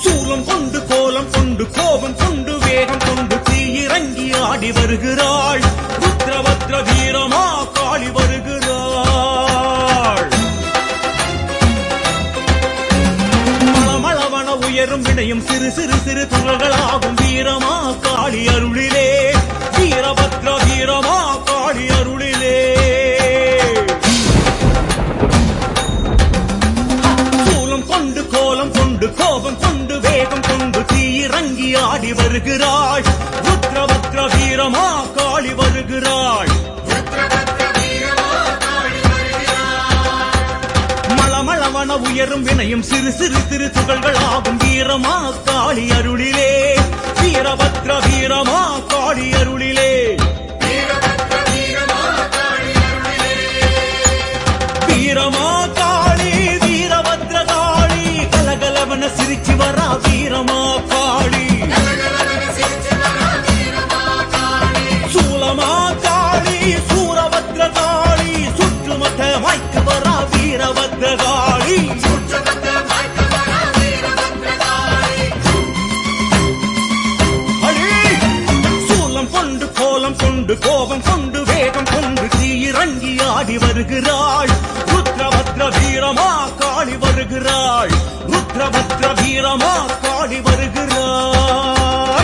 சூலம் கொண்டு கோலம் கொண்டு கோபம் கொண்டு வேகம் கொண்டு தீயிறங்கி ஆடி வருகிறாள். ருத்ரபத்ர வீரமா காளி வருகிறாள். மளமளவன உயரும் வினையும் சிறு சிறு சிறு துகள்களாகும் வீரமா காளி அருளிலே. வீரபத்ர வீரமா காளி அருளிலே. சூலம் கொண்டு கோலம் கொண்டு கோபம் கொண்டு வேகம் கொண்டு தீயிறங்கி ஆடி வருகிறாள். ருத்ரபத்ர வீரமா காளி வருகிறாள். மளமளவன உயரும் வினையும் சிறு சிறு சிறு துகள்களாகும் வீரமா காளி அருளிலே. வீரபத்ர வீரமா காளி அருளிலே. வீரமா காளி வீரபத்ர காளி கலகலவன சிரிச்சு வரா வீரமா காளி. சூலமா காளி சூரபத்ர காளி சுற்றுமத்த மாய்க்கு வரா வீரபத்ர காளி. சூலம் கொண்டு கோலம் கொண்டு கோபம் கொண்டு வேகம் கொண்டு தீயிறங்கி ஆடி வருகிறாள். ருத்ரபத்ர வீரமா காளி வருகிறாள். ருத்ரபத்ர வீரமா காளி வருகிறாள்.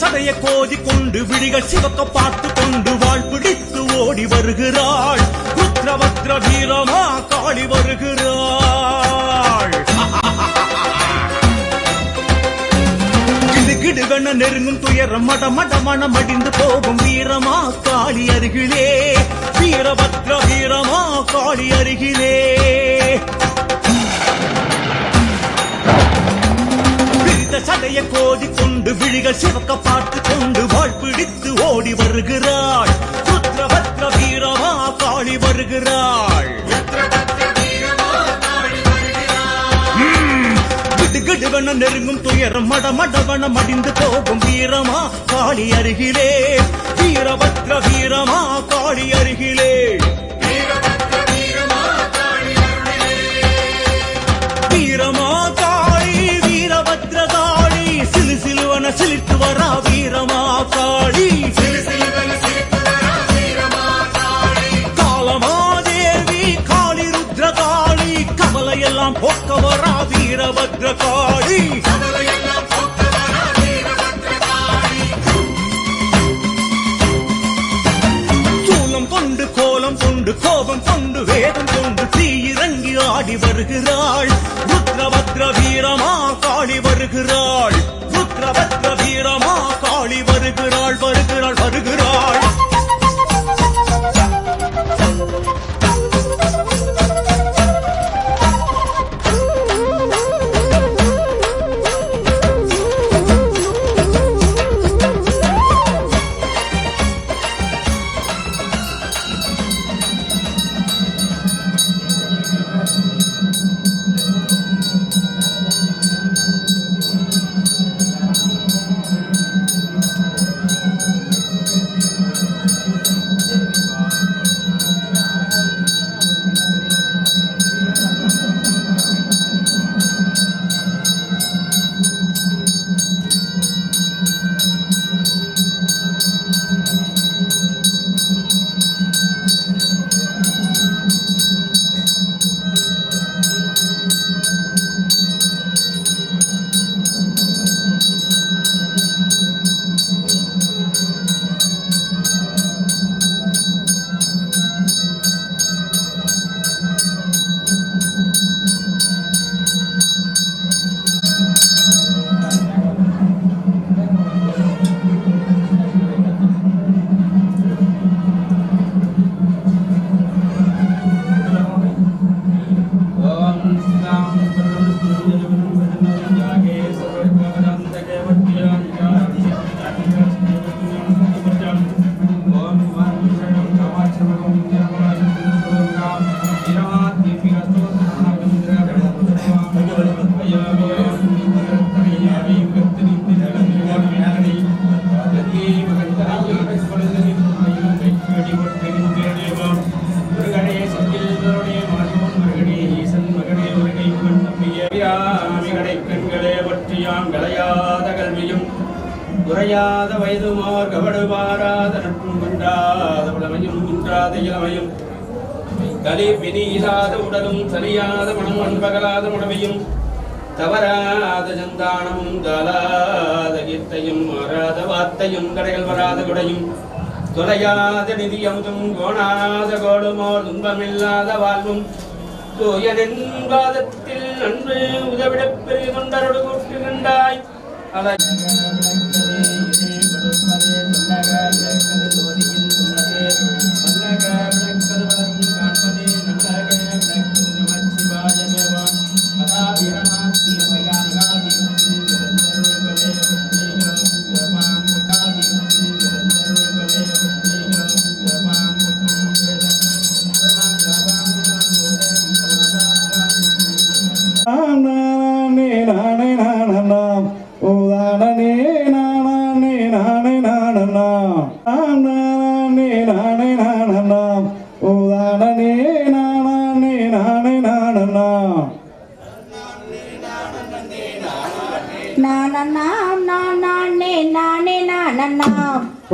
சடைய கோதி கொண்டு விழிகள் சிவக்க பார்த்து கொண்டு வாழ் பிடித்து ஓடி வருகிறாள் ருத்ரபத்ர வீரமா காளி வருகிறாள் கிடுகிடுவென நெருங்கும் துயரம் மடமடமன மடிந்து போகும் வீரமா காளி அருகிலே வீரபத்ர வீரமா காளி அருகிலே சடைய கோதி கொண்டு விழிகள் சிவக்க பார்த்து கொண்டு வாழ் பிடித்து ஓடி வருகிறாள் ருத்ரபத்ர வீரமா காளி வருகிறாள் கிடுகிடுவென நெருங்கும் துயரம் மடமடவன மடிந்து போகும் வீரமா காளி அருகிலே வீரபத்ர வீரமா காளி அருகிலே வீரமா காளி வீரபத்ர காளி சிலு சிலுவன சிலித்து வரா வீரமா காளி காலமாதேவி காளி ருத்ர காளி கவலையெல்லாம் போக்க வரா வீரபத்ர காளி சூலம் கொண்டு கோலம் கொண்டு கோபம் கொண்டு வேகம் கொண்டு தீயிறங்கி ஆடி வருகிறாள் ருத்ரபத்ர வீரமா காளி வருகிறாள் ருத்ரபத்ர வீரமா காளி வருகிறாள் வருகிறாள் வருகிறாள் குறையாத வயதுமோர் கவடுபாராத நட்பும் குன்றாத உடமையும் குன்றாத இளமையும் கலி பிணி இல்லாத உடலும் சரியாத மனம் அன்பகலாத உடமையும் தவறாத சந்தானமும் தாளாத கீர்த்தையும் மாறாத வார்த்தையும் கடைகள் வராத குடையும் தொலையாத நிதியமுதும் கோணாத கோடுமோர் துன்பமில்லாத வாழ்வும் தூயனின் பாதத்தில் அன்பு உதவிடப் பெரிய தொண்டரோடு கூட்டுகின்றாய் அலை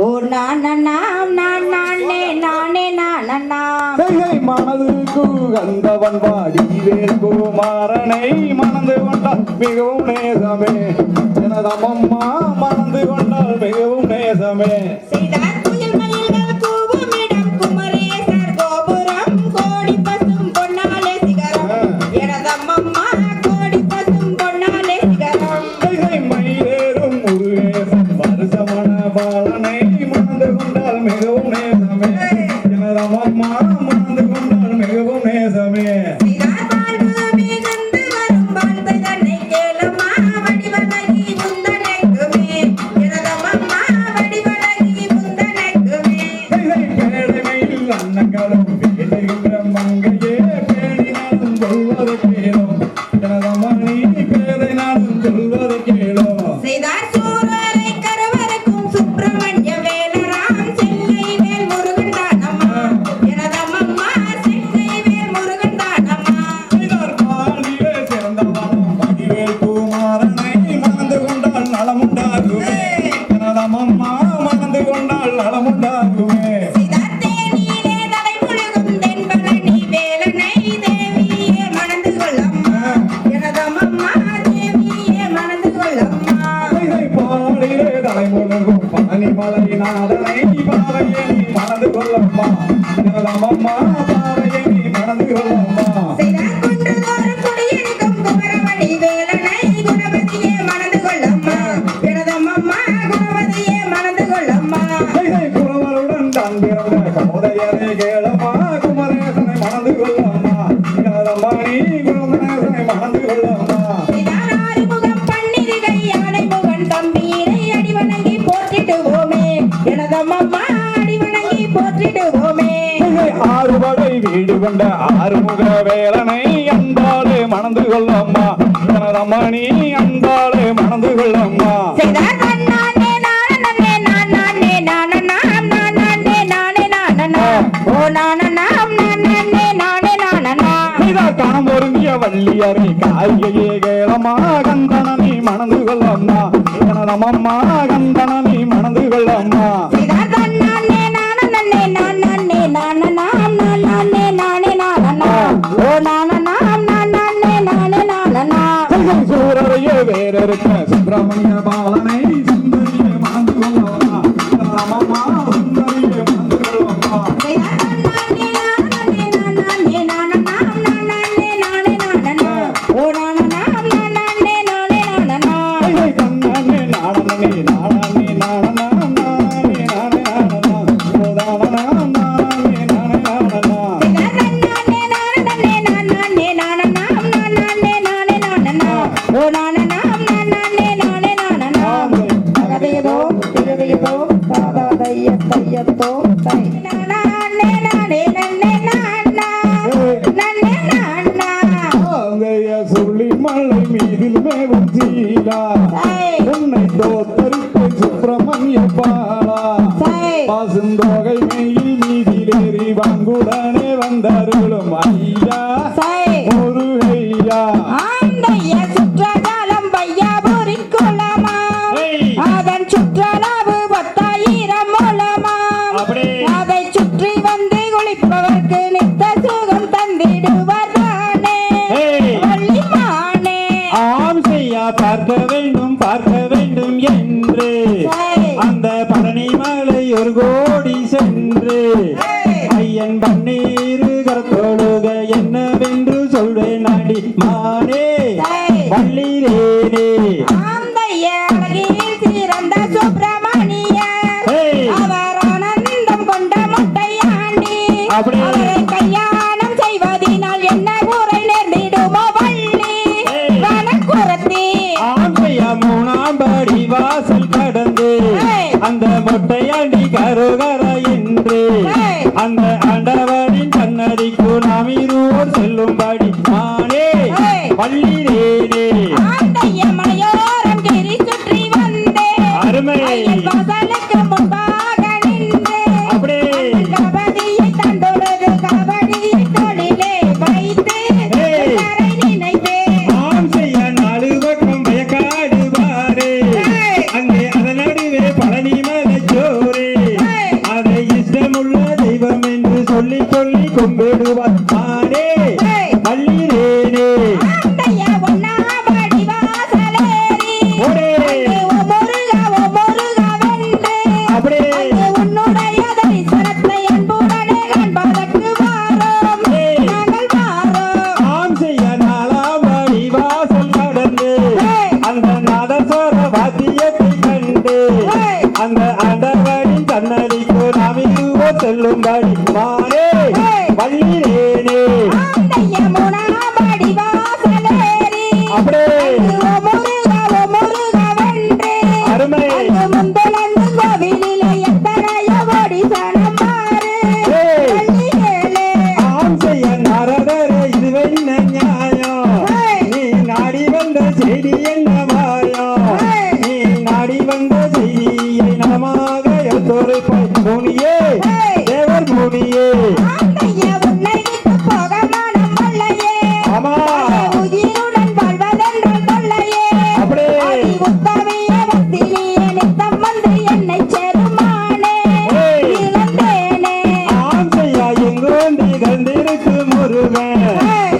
ஓ நானே மனதுக்கு கந்தவன் வாடி வேல்குமாரனை மணந்து கொண்டால் மிகவும் நேசமே எனதம்மா மணந்து கொண்டால் மிகவும் நேசமே செய்தார் புயல் மயில்கள் கூவும் இடம் குமரேசர் கோபுரம் கோடி பசும் பொன்னாலே சிகரம் எனதம்மம்மா கோடி பசும் பொன்னாலே சிகரம் மயிலேறும் முருகேசன் வருஷமன பாலனை மணந்து கொண்டால் மிகவும் நேசமே எனதம்மா மணந்து கொண்டால் மிகவும் நேசமே செய்தார் வாழ்வு மிகுந்து வரும் வாழ்வை தன்னை கேளம்மா வடிவழகி முந்தனக்குமே எனதம்மம்மா வடிவழகி முந்தனக்குமே பேடைமையில் அன்னங்களும் பேசுகின்ற மங்கையே பேடினாலும் சொல்வது கேளும் எனதமணி பேரை நாளும் சொல்வது கேளும் செய்தார் சூரரை கரவரக்கும் சுப்பிரமணிய வேலராம் சென்னை வேல் முருகன் தானம்மா எனதம்மம்மா சென்னை வேல் முருகன் தானம்மா பாலிலே சிறந்தவனும் மகிழ்வேல் குமாரனை மணந்து கொண்டால் நலமுண்டாகுமே எனதமம்மா மணந்து கொண்டால் நலமுண்டாகுமே செய்தார் தேனியிலே தலை முழுகும் தென்பழனி வேலனை தேவியே மணந்து கொள்ளம்மா எனதம்மம்மா தேவியே மணந்து கொள்ளம்மா பாலிலே தலைமுழுகும் பழனிமலை நாதனை பாறையை நீ மணந்து கொள்ளம்மா எனதமம்மா பாறையை நீ மணந்து கொள்ளம்மா செய்தார் குன்றுதோறும் குடியிருக்கும் குமரவழி வேலனை குணவதியே மணந்து கொள்ளம்மா எனதம்மம்மா குணவதியே மணந்து கொள்ளம்மா குறவருடன் தான் பிறந்த கமோதையரை கேளம்மா குமரேசனை மணந்து கொள்ளம்மா எனதம்மா நீ குமரேசனை மணந்து கொள்ளம்மா செய்தார் ஆறுமுகம் பன்னிருகை யானை முகன் தம்பீரை அடிவணங்கி போற்றிடுவோமே எனதம்மம்மா அடிவணங்கி போற்றிடுவோமே ஆறுபடை வீடு கொண்ட ஆறுமுக வேலனை அந்தாளே மணந்து கொள்ளம்மா எனதம்மா நீ அந்தாளே மணந்து கொள்ளம்மா செய்தார் நன்னானே நானே நானே நானே நானே நானே நானே ஓ நானே நானே நானே நானே தாம் ஒருங்கிய வள்ளியரை காரிகையே கேளம்மா கந்தனி மணந்து கொள்ளம்மா எனதமம்மா கந்தனி மணந்து கொள்ளம்மா செய்தார் நன்னானே நானே நானே நானே நானே நானே ஓ நானே நானே நானே சூரரையே வேறிருக்க சுப்பிரமணிய பாலனை சுந்தரியை மணந்து கொள்ளம்மா எனதமம்மா சுந்தரியை மணந்து கொள்ளம்மா கண்ணனே நாடனே நாடனே நாடனா நாடனே நாடனே நாடனா ஓ நாடனா நாடனே நாடனே நாடனா சொல்லி மலை மீதில் மேவும் சீலா உன்னை தோத்தருக்கு சுப்பிரமணிய பாலா பாசுந்தோகை மெயில் மீதிலேறி வாங்குடனே வந்தார்களும் ஐயா முருகையா சுற்றகாலம் பையாபுரின் குளமா அதன் சுற்றளவு 10,000 மூலமா அதை சுற்றி வந்து குளிப்பவர்க்கு நித்த சுகம் தந்திடுவார் தானே வள்ளிமானே ஆம் செய்யா பார்க்க வேண்டும் என்று அந்த பழனி மலை ஒரு கோடி சென்று ஐயன் பன்னீரு கரத்தொழுக என்னவென்று சொல்வேன் நாடி மானே வள்ளிரேனே அழகில் சிறந்த சுப்பிரமணியர் அவர் ஆனந்தம் கொண்ட முட்டையாண்டி அவரை கல்யாணம் செய்வதினால் என்ன குறை நேர்ந்திடுமோ வள்ளி வனக்குரத்தி மூணாம் படி வாசல் கடந்து அந்த மொட்டையாண்டி கருகர என்று அந்த ஆண்டவரின் கண்ணடிக்கு நாம் இருவர் செல்லும்படி மானே வள்ளிரேனே மலையோரம் கிரி சுற்றி வந்தே அருமை வாசலுக்கு முன்பாக நின்று கபடியை தந்தொழுது கபடியை தொழிலே வைத்து கரை நினைத்தேன் ஆம் செய்ய 4 பக்கம் பயக்காடு பாரு அங்கே அதன் நடுவே பழனி மலை ஜோரே கண்டு அந்த நாதஸ்வர வாத்தியத்தை கண்டு அந்த ஆண்டவரின் சன்னதிக்கு நாம் இதுவோ செல்லும்படி மாறே வள்ளினேனே அப்படியே அருமை ஆம் செய்ய நாரதரே இதுவே நியாயம் நீ நாடி வந்த செய்தி என்ன மாயம் நீ நாடி வந்த செய்தியை நலமாக எடுத்தோரை முனியே தேவர் முனியே ஆமா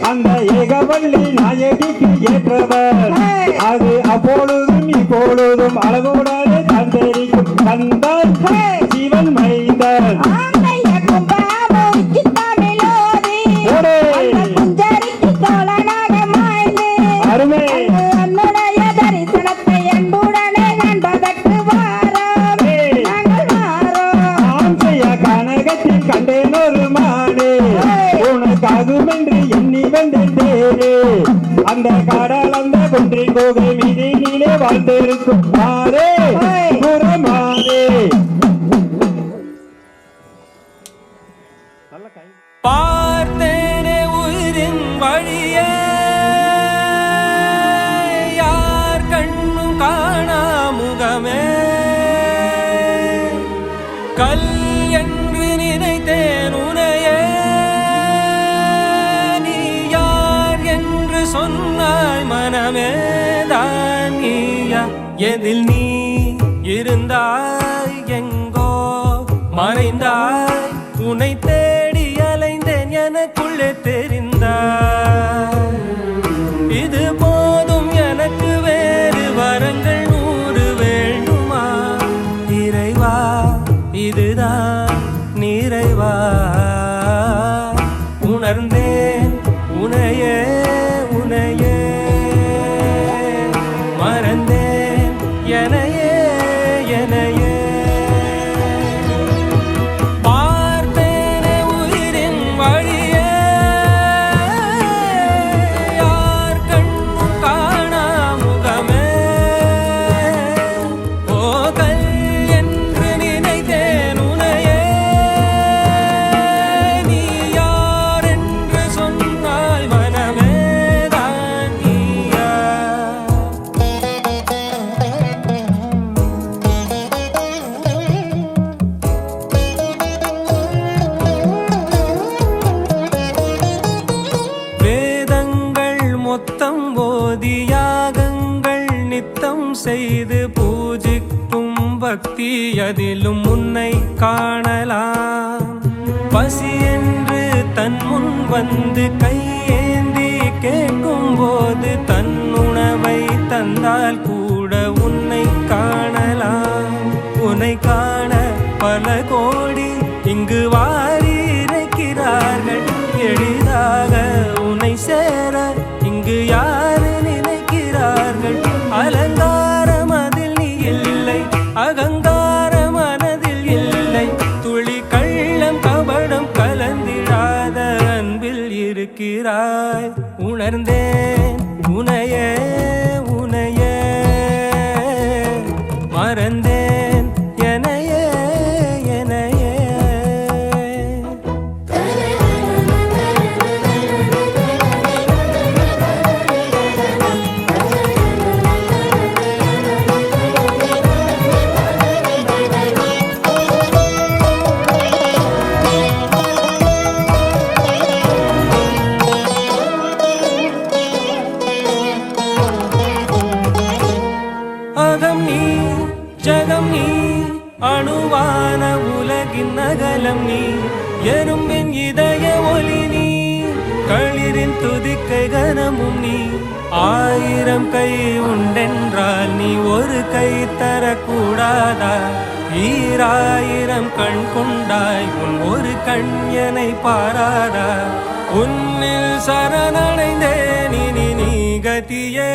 அந்த ஏகவல்லி நாயகிக்கு ஏற்றவர் அது அப்பொழுதும் இப்பொழுதும் அழகுடனே தந்தரிக்கும் கந்தன் சிவன் மைந்தன் அருமை கனகத்தில் கண்டேன் ஒரு மானே உனக்காகுமென்று எண்ணி வந்தேனே அந்த கடல் அந்த குன்றின் கோகை மீதிலே வாழ்ந்திருக்கும் மாறே புறமாறே பார்த்தேனே உயிரின் வழியே யார் கண்ணும் காணா முகமே கல் என்று நினைத்தேன் உனையே நீ யார் என்று சொன்னாய் மனமே தான் நீயா எதில் நீ இருந்தாய் எங்கோ மறைந்தாய் உன்னை தேடி அலைந்தேன் எனக்குள்ளே தெரிந்தாய் இது போதும் எனக்கு வேறு வரங்கள் 100 வேண்டுமா இறைவா இதுதான் நிறைவா உணர்ந்தேன் உனையே உனையே மறந்தேன் எனையே எனையே பார்த்தேனே உயிரின் வழியே யார் கண்ணும் காணா முகமே ஓ கல் என்று நினைத்தேன் உனையே நீ யார் என்று சொன்னால் மனமே தான் நீயா வேதங்கள் மொத்தம் ஓதி யாகங்கள் நித்தம் செய்து பூஜிக்கும் பக்தி அதிலும் உன்னை காணலாம் பசி என்று தன் முன் வந்து கையேந்தி கேட்கும் போது தன் உணவை தந்தால் கூட உன்னை காணலாம் உன்னை காண பல கோடி இங்கு வாரி இறைக்கிறார்கள் எளிதாக உன்னை சேர இங்கு யாரு நினைக்கிறார்கள் அலங்காரம் அதில் நீ இல்லை அகங்கார மனதில் இல்லை துளி கள்ளம் கபடம் கலந்திடாத அன்பில் இருக்கிறாய் உணர்ந்தேன் உனையே உனையே மறந்தேன் எனையே எனையே அகம் நீ ஜகம் நீ அணுவான உலகின் அகலம் நீ எறும்பின் இதய ஒளி நீ களிரின் துதிக்கை கனமும் நீ 1000 கை உண்டென்றால் நீ ஒரு கை தரக்கூடாதா 1000 கண் கொண்டாய் உன் ஒரு கண் என்னை பாராதா உன்னில் சரணடைந்தேன் இனி நீ கதி ஏத்தியே